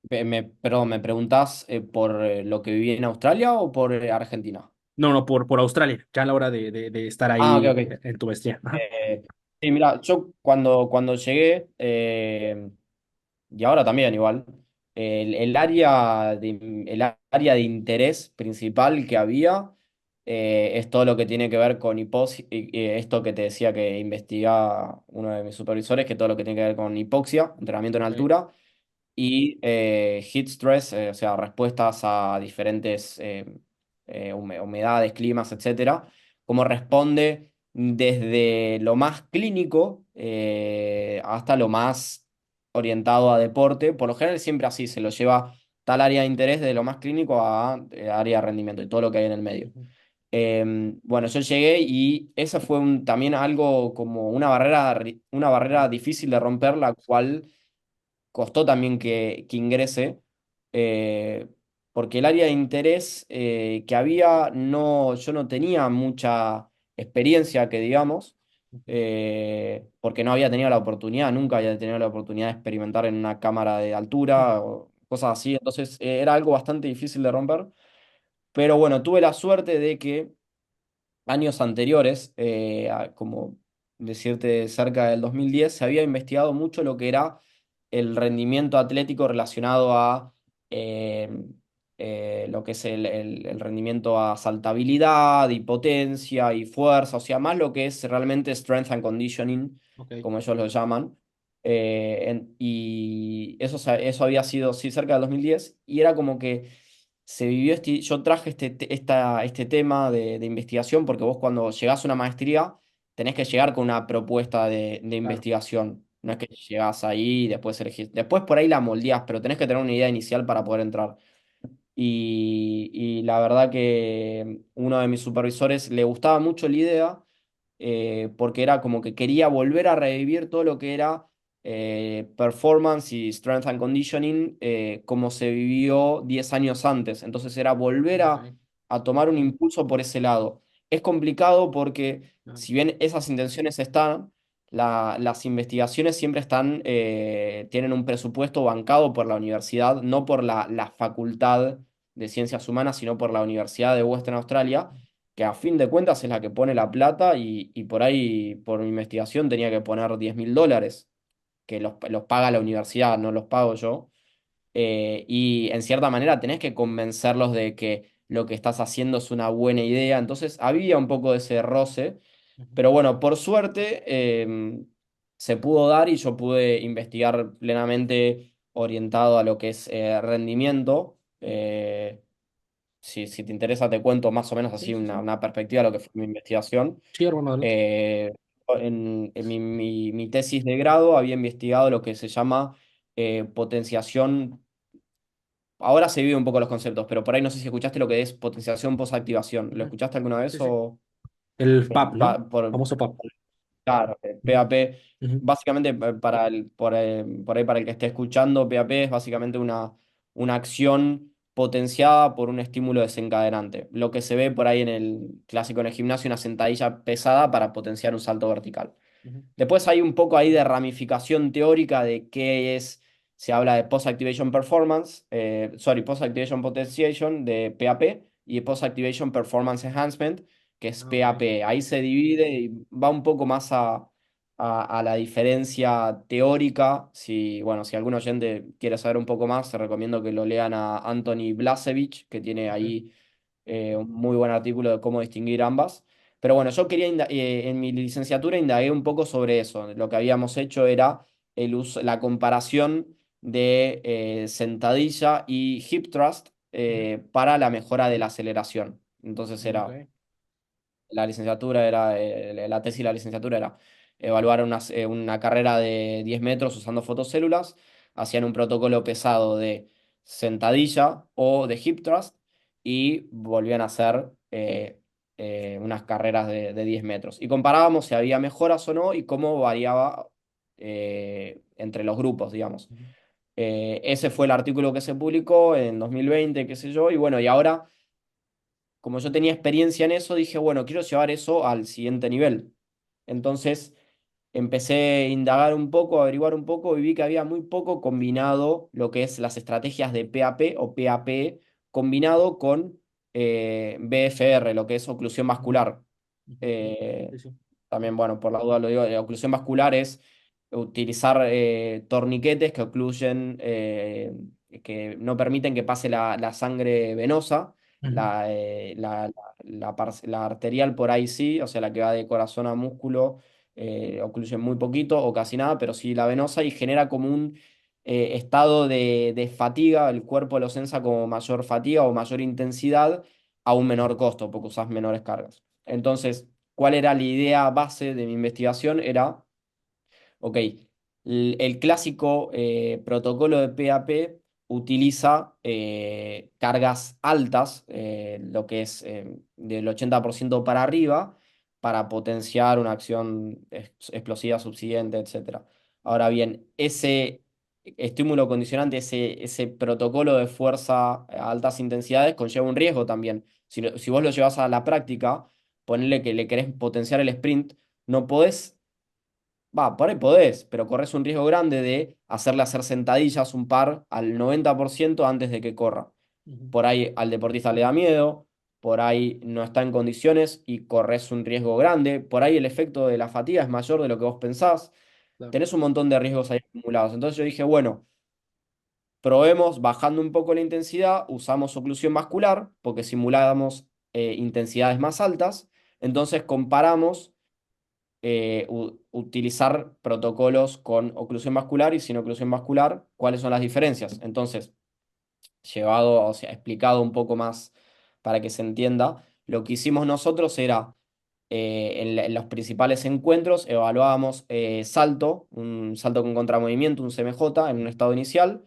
Perdón, ¿me preguntás por lo que viví en Australia o por Argentina? No, no, por Australia, ya a la hora de estar Ah, ok, ahí ok. en tu maestría. Ajá. Sí, mira, yo cuando llegué, y ahora también igual, el área de interés principal que había es todo lo que tiene que ver con esto que te decía que investiga uno de mis supervisores, que todo lo que tiene que ver con hipoxia, entrenamiento en Ok. altura, y heat stress, o sea, respuestas a diferentes humedades, climas, etcétera. Cómo responde desde lo más clínico hasta lo más orientado a deporte. Por lo general siempre así, se lo lleva tal área de interés de lo más clínico a área de rendimiento y todo lo que hay en el medio. Ujú. Bueno, yo llegué y esa fue también algo como una barrera difícil de romper, la cual costó también que ingrese, eh, porque el área de interés que había, no, yo no tenía mucha experiencia, que digamos, porque no había tenido la oportunidad, nunca había tenido la oportunidad de experimentar en una cámara de altura o cosas así, entonces era algo bastante difícil de romper, pero bueno, tuve la suerte de que años anteriores, como decirte cerca del 2010, se había investigado mucho lo que era el rendimiento atlético relacionado a eh, lo que es el rendimiento a saltabilidad y potencia y fuerza, o sea, más lo que es realmente strength and conditioning, Ok. como ellos lo llaman. Y eso, eso había sido, sí, cerca del 2010, y era como que se vivió yo traje este tema de investigación porque vos cuando llegás a una maestría tenés que llegar con una propuesta de Claro. investigación. No es que llegás ahí y después elegís. Después por ahí la moldeás, pero tenés que tener una idea inicial para poder entrar. Y la verdad que uno de mis supervisores le gustaba mucho la idea porque era como que quería volver a revivir todo lo que era performance y strength and conditioning como se vivió 10 años antes. Entonces era volver Ok. a tomar un impulso por ese lado. Es complicado porque Claro. si bien esas intenciones están, las investigaciones siempre tienen un presupuesto bancado por la universidad, no por la Facultad de Ciencias Humanas, sino por la Universidad de Western Australia, que a fin de cuentas es la que pone la plata y por ahí, por mi investigación, tenía que poner $10.000, que los paga la universidad, no los pago yo. Y en cierta manera tenés que convencerlos de que lo que estás haciendo es una buena idea. Entonces había un poco de ese roce, Ujú. pero bueno, por suerte se pudo dar y yo pude investigar plenamente orientado a lo que es rendimiento. Si te interesa, te cuento más o menos Sí, así sí, sí. una perspectiva de lo que fue mi investigación. Sí, hermano, adelante. Eh, en mi tesis de grado había investigado lo que se llama potenciación. Ahora se vive un poco los conceptos, pero por ahí no sé si escuchaste lo que es potenciación posactivación. ¿Lo Ujú. escuchaste alguna vez Sí, sí. o El PAP, ¿no? por, Famoso PAP. claro, Ujú. PAP, Ujú. básicamente por ahí para el que esté escuchando, PAP es básicamente una acción potenciada por un estímulo desencadenante. Lo que se ve por ahí en el clásico en el gimnasio, una sentadilla pesada para potenciar un salto vertical. Ujú. Después hay un poco ahí de ramificación teórica de qué es se habla de Post-Activation Performance, Post-Activation Potentiation de PAP y Post-Activation Performance Enhancement, que es Ah, ok. PAP. Ahí se divide y va un poco más a la diferencia teórica. Si, bueno, si algún oyente quiere saber un poco más, te recomiendo que lo lean a Anthony Blasevich, que tiene Ok. ahí un muy buen artículo de cómo distinguir ambas. Pero bueno, yo quería, en mi licenciatura indagué un poco sobre eso. Lo que habíamos hecho era la comparación de sentadilla y hip thrust Ujú. para la mejora de la aceleración. Entonces era Ok. la licenciatura era, la tesis de la licenciatura era evaluar una carrera de 10 metros usando fotocélulas, hacían un protocolo pesado de sentadilla o de hip thrust y volvían a hacer unas carreras de 10 metros. Y comparábamos si había mejoras o no y cómo variaba entre los grupos, digamos. Ujú. Ese fue el artículo que se publicó en 2020, qué sé yo, y bueno, y ahora como yo tenía experiencia en eso, dije, bueno, quiero llevar eso al siguiente nivel. Entonces empecé a indagar un poco, a averiguar un poco y vi que había muy poco combinado lo que es las estrategias de PAP o PAP combinado con BFR, lo que es oclusión Ujú. vascular. Ujú. Eh, Sí, sí. También, bueno, por la duda lo digo, la oclusión vascular es utilizar torniquetes que ocluyen, que no permiten que pase la sangre venosa, Ujú. la arterial por ahí sí, o sea, la que va de corazón a músculo, ocluye muy poquito o casi nada, pero sí la venosa y genera como un estado de fatiga, el cuerpo lo sensa como mayor fatiga o mayor intensidad a un menor costo, porque usas menores cargas. Entonces, ¿cuál era la idea base de mi investigación? Era, ok, el clásico protocolo de PAP utiliza cargas altas, lo que es del 80% para arriba, para potenciar una acción explosiva subsiguiente, etcétera. Ahora bien, ese estímulo condicionante, ese protocolo de fuerza a altas intensidades conlleva un riesgo también. Si vos lo llevas a la práctica, ponerle que le querés potenciar el sprint, no podés. Va, por ahí podés, pero corres un riesgo grande de hacerle hacer sentadillas un par al 90% antes de que corra. Ujú. Por ahí al deportista le da miedo, por ahí no está en condiciones y corres un riesgo grande, por ahí el efecto de la fatiga es mayor de lo que vos pensás. Claro. Tenés un montón de riesgos ahí acumulados. Entonces yo dije, bueno, probemos bajando un poco la intensidad, usamos oclusión vascular porque simulábamos intensidades más altas. Entonces comparamos utilizar protocolos con oclusión vascular y sin oclusión vascular, ¿cuáles son las diferencias? Entonces, llevado, o sea, explicado un poco más para que se entienda, lo que hicimos nosotros era, en los principales encuentros, evaluábamos salto, un salto con contramovimiento, un CMJ, en un estado inicial.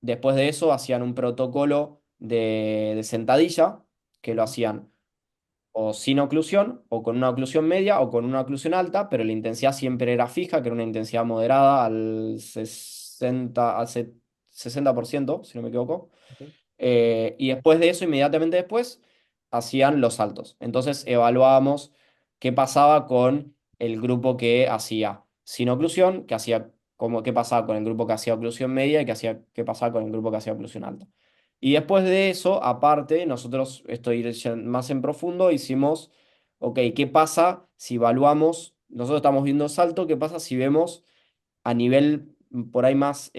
Después de eso, hacían un protocolo de sentadilla, que lo Ujú. hacían o sin oclusión, o con una oclusión media, o con una oclusión alta, pero la intensidad siempre era fija, que era una intensidad moderada al 60%, si no me equivoco. Ok. Y después de eso, inmediatamente después, hacían los saltos. Entonces evaluábamos qué pasaba con el grupo que hacía sin oclusión, qué pasaba con el grupo que hacía oclusión media y qué pasaba con el grupo que hacía oclusión alta. Y después de eso, aparte, nosotros, esto ir más en profundo, hicimos, ok, ¿qué pasa si evaluamos? Nosotros estamos viendo salto, ¿qué pasa si vemos a nivel por ahí más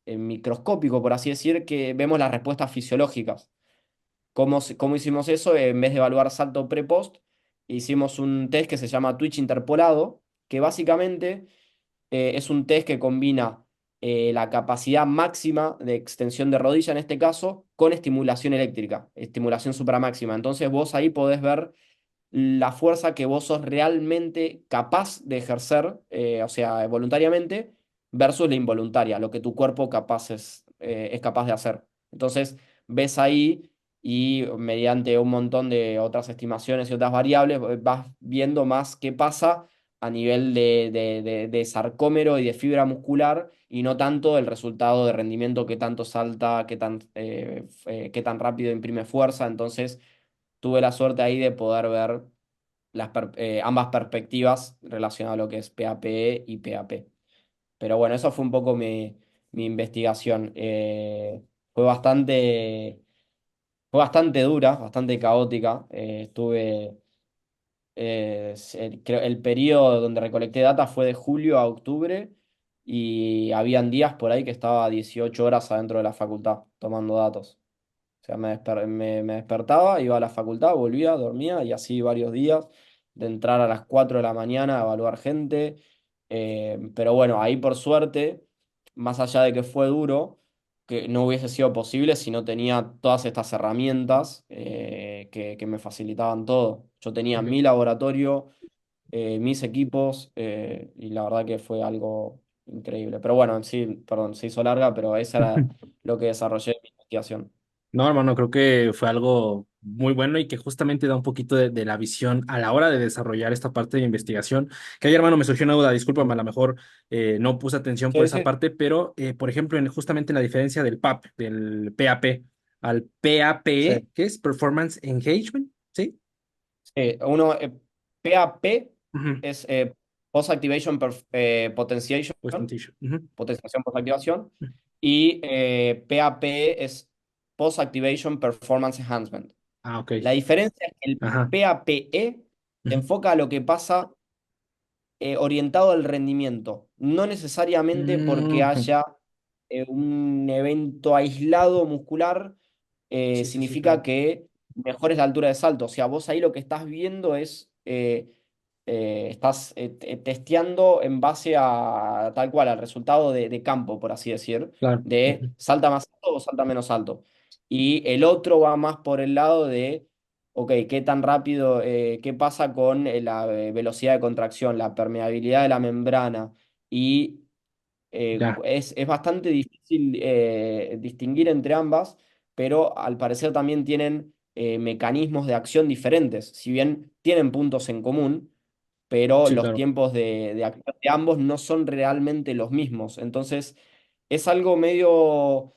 microscópico, por así decir, que vemos las respuestas fisiológicas? ¿Cómo hicimos eso? En vez de evaluar salto pre-post, hicimos un test que se llama Twitch interpolado, que básicamente es un test que combina la capacidad máxima de extensión de rodilla, en este caso, con estimulación eléctrica, estimulación supramáxima. Entonces vos ahí podés ver la fuerza que vos sos realmente capaz de ejercer, o sea, voluntariamente, versus la involuntaria, lo que tu cuerpo es capaz de hacer. Entonces, ves ahí y mediante un montón de otras estimaciones y otras variables, vas viendo más qué pasa a nivel de sarcómero y de fibra muscular y no tanto el resultado de rendimiento, qué tanto salta, qué tan rápido imprime fuerza. Entonces, tuve la suerte ahí de poder ver ambas perspectivas relacionadas a lo que es PAP y PAP. Pero bueno, eso fue un poco mi investigación. Fue bastante, fue bastante dura, bastante caótica. Creo, el periodo donde recolecté data fue de julio a octubre y habían días por ahí que estaba 18 horas adentro de la facultad tomando datos. O sea, me despertaba, iba a la facultad, volvía, dormía y así varios días, de entrar a las 4 de la mañana a evaluar gente. Pero bueno, ahí por suerte, más allá de que fue duro, que no hubiese sido posible si no tenía todas estas herramientas que me facilitaban todo. Yo tenía Ok. mi laboratorio, mis equipos y la verdad que fue algo increíble. Pero bueno, sí, perdón, se hizo larga, pero eso era lo que desarrollé en mi investigación. No, hermano, creo que fue algo muy bueno y que justamente da un poquito de la visión a la hora de desarrollar esta parte de investigación. Que ayer, hermano, me surgió una duda, discúlpame, a lo mejor no puse atención por Sí, esa sí. parte, pero por ejemplo, justamente en la diferencia del PAP, del PAP al PAPE, Sí. que es Performance Engagement, ¿sí? Uno, PAP Ujú. es Post-Activation Potentiation, Pues tantillo. Ujú. potenciación post-activación, y PAP es Post-Activation Performance Enhancement. Ah, ok. La diferencia es que el Ajá. PAPE se Ujú. enfoca a lo que pasa orientado al rendimiento, no necesariamente porque Ujú. haya un evento aislado muscular, Sí, sí, sí, significa claro. que mejores la altura de salto. O sea, vos ahí lo que estás viendo es, estás testeando en base a tal cual, al resultado de campo, por así decir, Claro. de Ujú. salta más alto o salta menos alto. Y el otro va más por el lado de ok, qué tan rápido, qué pasa con la velocidad de contracción, la permeabilidad de la membrana. Y Ya. es bastante difícil distinguir entre ambas, pero al parecer también tienen mecanismos de acción diferentes. Si bien tienen puntos en común, pero Sí, los claro. tiempos de acción de ambos no son realmente los mismos. Entonces, es algo medio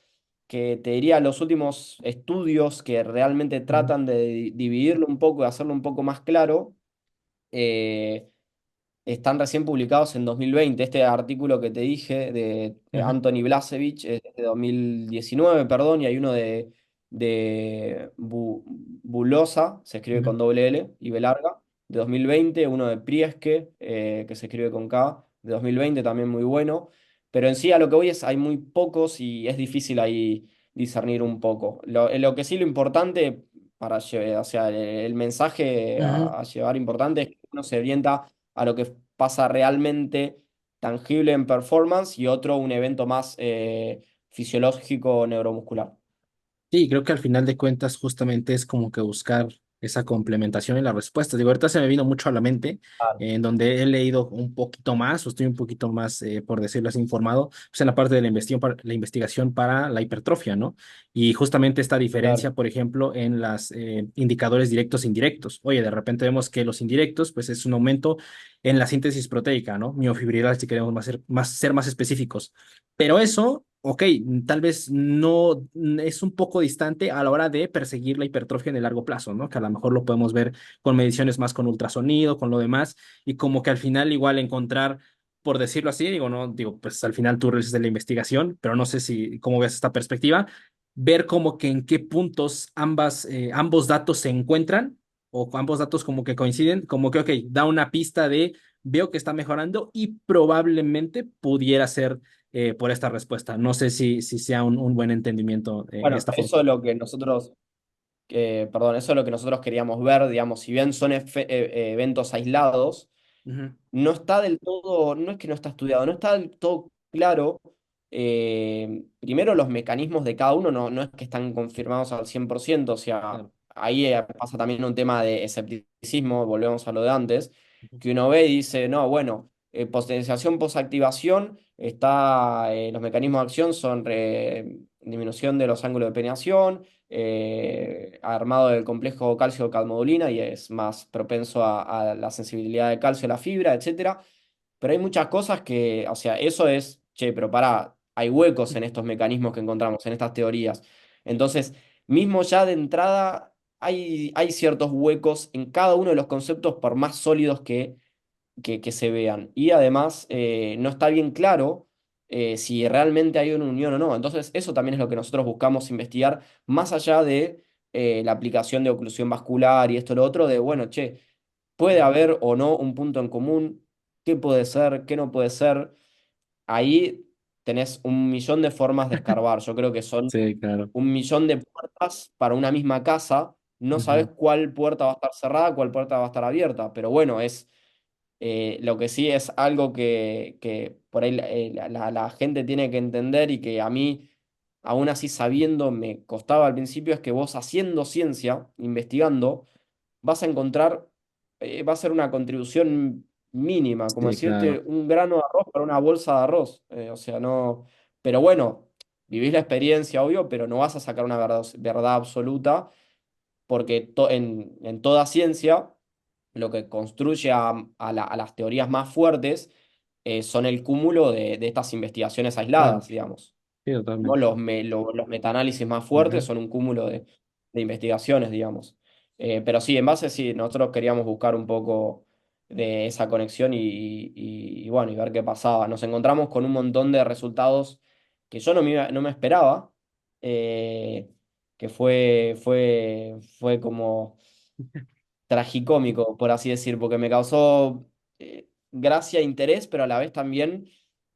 que te diría los últimos estudios que realmente Ujú. tratan de dividirlo un poco y hacerlo un poco más claro. eh, Están recién publicados en 2020. Este artículo que te dije de Ujú. Anthony Blasevich es de 2019, perdón, y hay uno de Bulosa, se escribe Ujú. con doble L y B larga, de 2020, uno de Prieske, que se escribe con K, de 2020, también muy bueno. Pero en sí a lo que voy es, hay muy pocos y es difícil ahí discernir un poco. Lo que sí lo importante o sea, el mensaje Ujú. a llevar importante es que uno se orienta a lo que pasa realmente tangible en performance y otro un evento más fisiológico neuromuscular. Sí, creo que al final de cuentas justamente es como que buscar esa complementación en las respuestas. Digo, ahorita se me vino mucho a la mente, Claro, en donde he leído un poquito más, o estoy un poquito más, por decirlo así, informado, pues en la parte de la investigación para la hipertrofia, ¿no? Y justamente esta claro, diferencia, por ejemplo, en las indicadores directos e indirectos. Oye, de repente vemos que los indirectos, pues es un aumento en la síntesis proteica, ¿no? Miofibrilar, si queremos ser más específicos. Pero eso, ok, tal vez no es un poco distante a la hora de perseguir la hipertrofia en el largo plazo, ¿no? Que a lo mejor lo podemos ver con mediciones más con ultrasonido, con lo demás, y como que al final igual encontrar, por decirlo así, digo, no, digo, pues al final tú realizas la investigación, pero no sé si, cómo ves esta perspectiva, ver como que en qué puntos ambos datos se encuentran, o ambos datos como que coinciden, como que, ok, da una pista de, veo que está mejorando y probablemente pudiera ser por esta respuesta. No sé si sea un buen entendimiento bueno, esta forma. eso es lo que nosotros, perdón, eso es lo que nosotros queríamos ver, digamos, si bien son eventos aislados, Ujú. no está del todo, no es que no está estudiado, no está del todo claro. Primero, los mecanismos de cada uno no es que están confirmados al 100%, o sea, Claro. ahí pasa también un tema de escepticismo, volvemos a lo de antes, Ujú. que uno ve y dice, no, bueno, potenciación posactivación, los mecanismos de acción son disminución de los ángulos de peneación, armado del complejo calcio-calmodulina y es más propenso a la sensibilidad de calcio a la fibra, etcétera. Pero hay muchas cosas que, o sea, eso es, che, pero pará, hay huecos en estos mecanismos que encontramos, en estas teorías. Entonces, mismo ya de entrada, hay ciertos huecos en cada uno de los conceptos, por más sólidos que se vean. Y además, no está bien claro si realmente hay una unión o no. Entonces, eso también es lo que nosotros buscamos investigar, más allá de la aplicación de oclusión vascular y esto y lo otro, de, bueno, che, puede haber o no un punto en común, qué puede ser, qué no puede ser. Ahí tenés un millón de formas de escarbar. Yo creo que son Sí, claro. un millón de puertas para una misma casa. No sabes Ujú. cuál puerta va a estar cerrada, cuál puerta va a estar abierta, pero bueno, lo que sí es algo que por ahí la gente tiene que entender y que a mí, aún así sabiendo, me costaba al principio, es que vos haciendo ciencia, investigando, vas a encontrar, va a ser una contribución mínima, como Sí, decirte claro. un grano de arroz para una bolsa de arroz. O sea, no, pero bueno, vivís la experiencia, obvio, pero no vas a sacar una verdad absoluta, porque en toda ciencia lo que construye a las teorías más fuertes son el cúmulo de estas investigaciones Claro. aisladas, digamos. Sí, ¿No? totalmente. Los metaanálisis más fuertes Ujú. son un cúmulo de investigaciones, digamos. Pero sí, en base, sí, nosotros queríamos buscar un poco de esa conexión y bueno, y ver qué pasaba. Nos encontramos con un montón de resultados que yo no me esperaba, eh, que fue como tragicómico, por así decir, porque me causó gracia e interés, pero a la vez también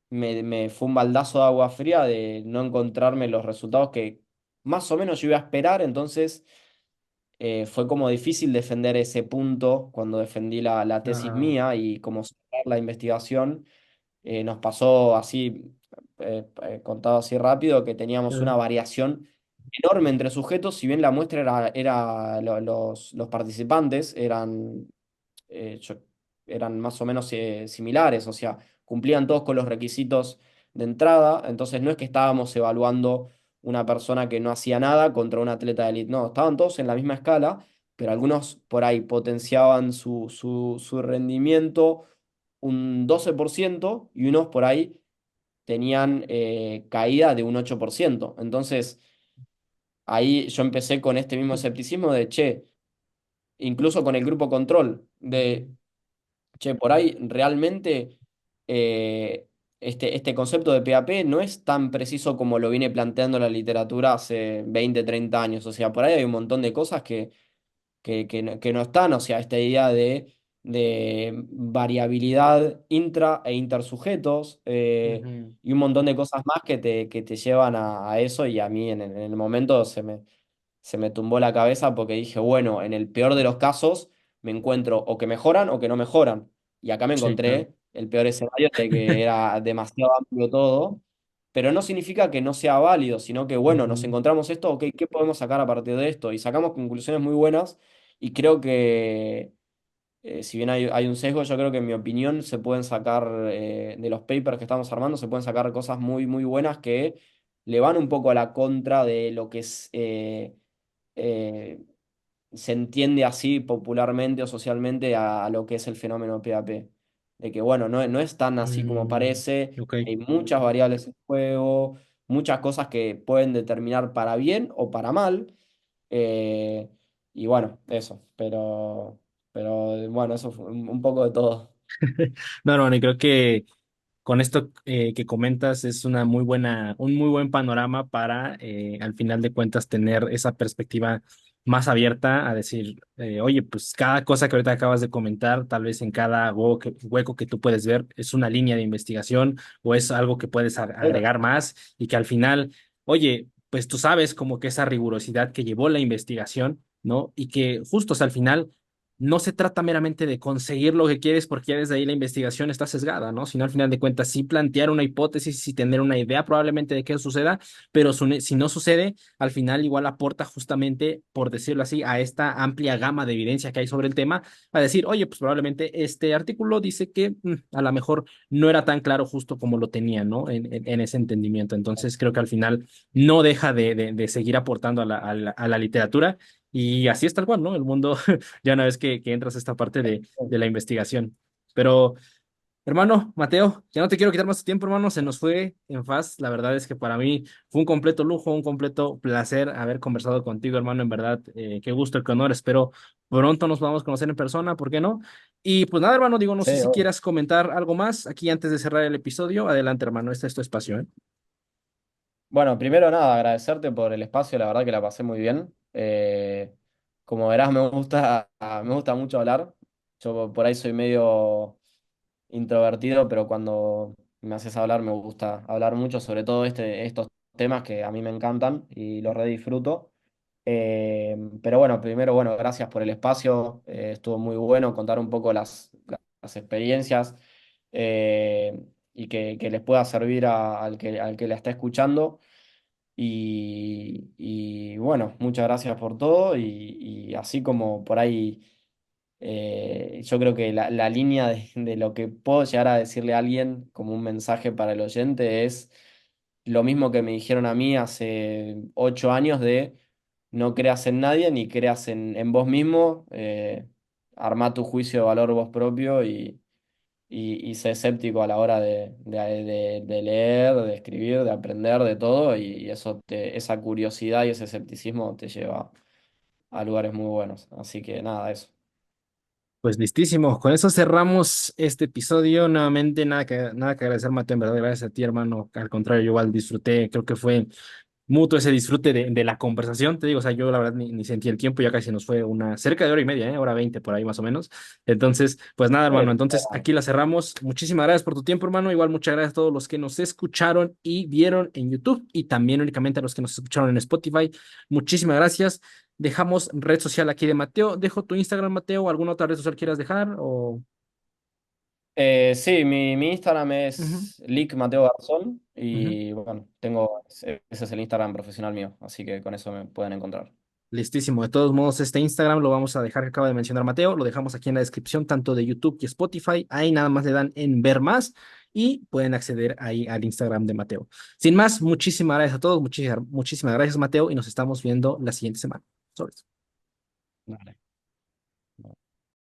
me fue un baldazo de agua fría de no encontrarme los resultados que más o menos yo iba a esperar, entonces fue como difícil defender ese punto cuando defendí la tesis Ah, mía y como cerrar la investigación. Nos pasó así, contado así rápido, que teníamos una claro. variación enorme entre sujetos, si bien la muestra los participantes eh, yo- eran más o menos similares, o sea, cumplían todos con los requisitos de entrada, entonces no es que estábamos evaluando una persona que no hacía nada contra un atleta de élite, no, estaban todos en la misma escala, pero algunos por ahí potenciaban su rendimiento un 12% y unos por ahí tenían caída de un 8%. Entonces, ahí yo empecé con este mismo escepticismo de, che, incluso con el grupo control, de, che, por ahí realmente eh, este concepto de PAP no es tan preciso como lo viene planteando la literatura hace 20 30 años. O sea, por ahí hay un montón de cosas que no están, o sea, esta idea de variabilidad intra e intersujetos Ujú. y un montón de cosas más que te llevan a eso y a mí en el momento se me tumbó la cabeza porque dije, bueno, en el peor de los casos me encuentro o que mejoran o que no mejoran. Y acá me Sí, claro. encontré el peor escenario de que era demasiado amplio todo, pero no significa que no sea válido, sino que, bueno, nos Ujú. encontramos esto, ok, ¿qué podemos sacar a partir de esto? Y sacamos conclusiones muy buenas y creo que, si bien hay un sesgo, yo creo que en mi opinión se pueden sacar, de los papers que estamos armando, se pueden sacar cosas muy, muy buenas que le van un poco a la contra de lo que es... eh, se entiende así popularmente o socialmente a lo que es el fenómeno PAP. De que, bueno, no es tan así como Mm, parece, ok. hay muchas variables en juego, muchas cosas que pueden determinar para bien o para mal. eh, y bueno, eso, pero bueno, eso fue un poco de todo. No, hermano, y creo que con esto que comentas es una muy buena, un muy buen panorama para al final de cuentas tener esa perspectiva más abierta a decir, oye, pues cada cosa que ahorita acabas de comentar, tal vez en cada hueco que tú puedes ver es una línea de investigación o es algo que puedes Bueno, agregar más y que al final, oye, pues tú sabes como que esa rigurosidad que llevó la investigación, ¿no? Y que justo, o sea, al final no se trata meramente de conseguir lo que quieres porque ya desde ahí la investigación está sesgada, ¿no? Sino al final de cuentas sí plantear una hipótesis y tener una idea probablemente de qué suceda, pero si no sucede, al final igual aporta justamente, por decirlo así, a esta amplia gama de evidencia que hay sobre el tema, a decir, oye, pues probablemente este artículo dice que a lo mejor no era tan claro justo como lo tenía, ¿no? En ese entendimiento. Entonces creo que al final no deja de seguir aportando a la literatura. Y así es tal cual, ¿no? El mundo ya una vez que entras a esta parte de la investigación. Pero Hermano, Mateo, ya no te quiero quitar más tu tiempo, hermano. Se nos fue en fast. La verdad es que para mí fue un completo lujo, un completo placer haber conversado contigo, hermano. En verdad, qué gusto, qué honor. Espero pronto nos podamos conocer en persona, ¿por qué no? Y pues nada, hermano, digo, no sé Sí, si obvio. quieras comentar algo más aquí antes de cerrar el episodio. Adelante, hermano, este es tu espacio, ¿eh? Bueno, primero nada, agradecerte por el espacio, la verdad que la pasé muy bien. Como verás, me gusta mucho hablar. Yo por ahí soy medio introvertido, pero cuando me haces hablar me gusta hablar mucho, sobre todo estos temas que a mí me encantan y los re disfruto. Pero bueno, primero, bueno, gracias por el espacio. Estuvo muy bueno contar un poco las experiencias y que les pueda servir al que la está escuchando. Y bueno, muchas gracias por todo y así como por ahí yo creo que la línea de lo que puedo llegar a decirle a alguien como un mensaje para el oyente es lo mismo que me dijeron a mí hace 8 años de no creas en nadie ni creas en vos mismo, armá tu juicio de valor vos propio y sé escéptico a la hora de leer, de escribir, de aprender, de todo y esa curiosidad y ese escepticismo te lleva a lugares muy buenos. Así que nada, eso. Pues listísimo. Con eso cerramos este episodio. Nuevamente, nada que agradecer, Mateo. En verdad, gracias a ti, hermano. Al contrario, yo igual disfruté. Creo que fue mutuo ese disfrute de la conversación. Te digo, o sea, yo la verdad ni sentí el tiempo. Ya casi nos fue una cerca de hora y media, hora 20 por ahí más o menos. Entonces, pues nada, hermano. Entonces, aquí la cerramos. Muchísimas gracias por tu tiempo, hermano. Igual, muchas gracias a todos los que nos escucharon y vieron en YouTube y también únicamente a los que nos escucharon en Spotify. Muchísimas gracias. Dejamos red social aquí de Mateo. Dejo tu Instagram, Mateo, ¿alguna otra red social quieras dejar? O... Sí, mi Instagram Ujú, es Lick Mateo Garzón ujú. y bueno, ese es el Instagram profesional mío, así que con eso me pueden encontrar. Listísimo. De todos modos, este Instagram lo vamos a dejar que acaba de mencionar Mateo. Lo dejamos aquí en la descripción, tanto de YouTube y Spotify. Ahí nada más le dan en ver más y pueden acceder ahí al Instagram de Mateo. Sin más, muchísimas gracias a todos. Muchísimas gracias, Mateo, y nos estamos viendo la siguiente semana. Sobre. Dale.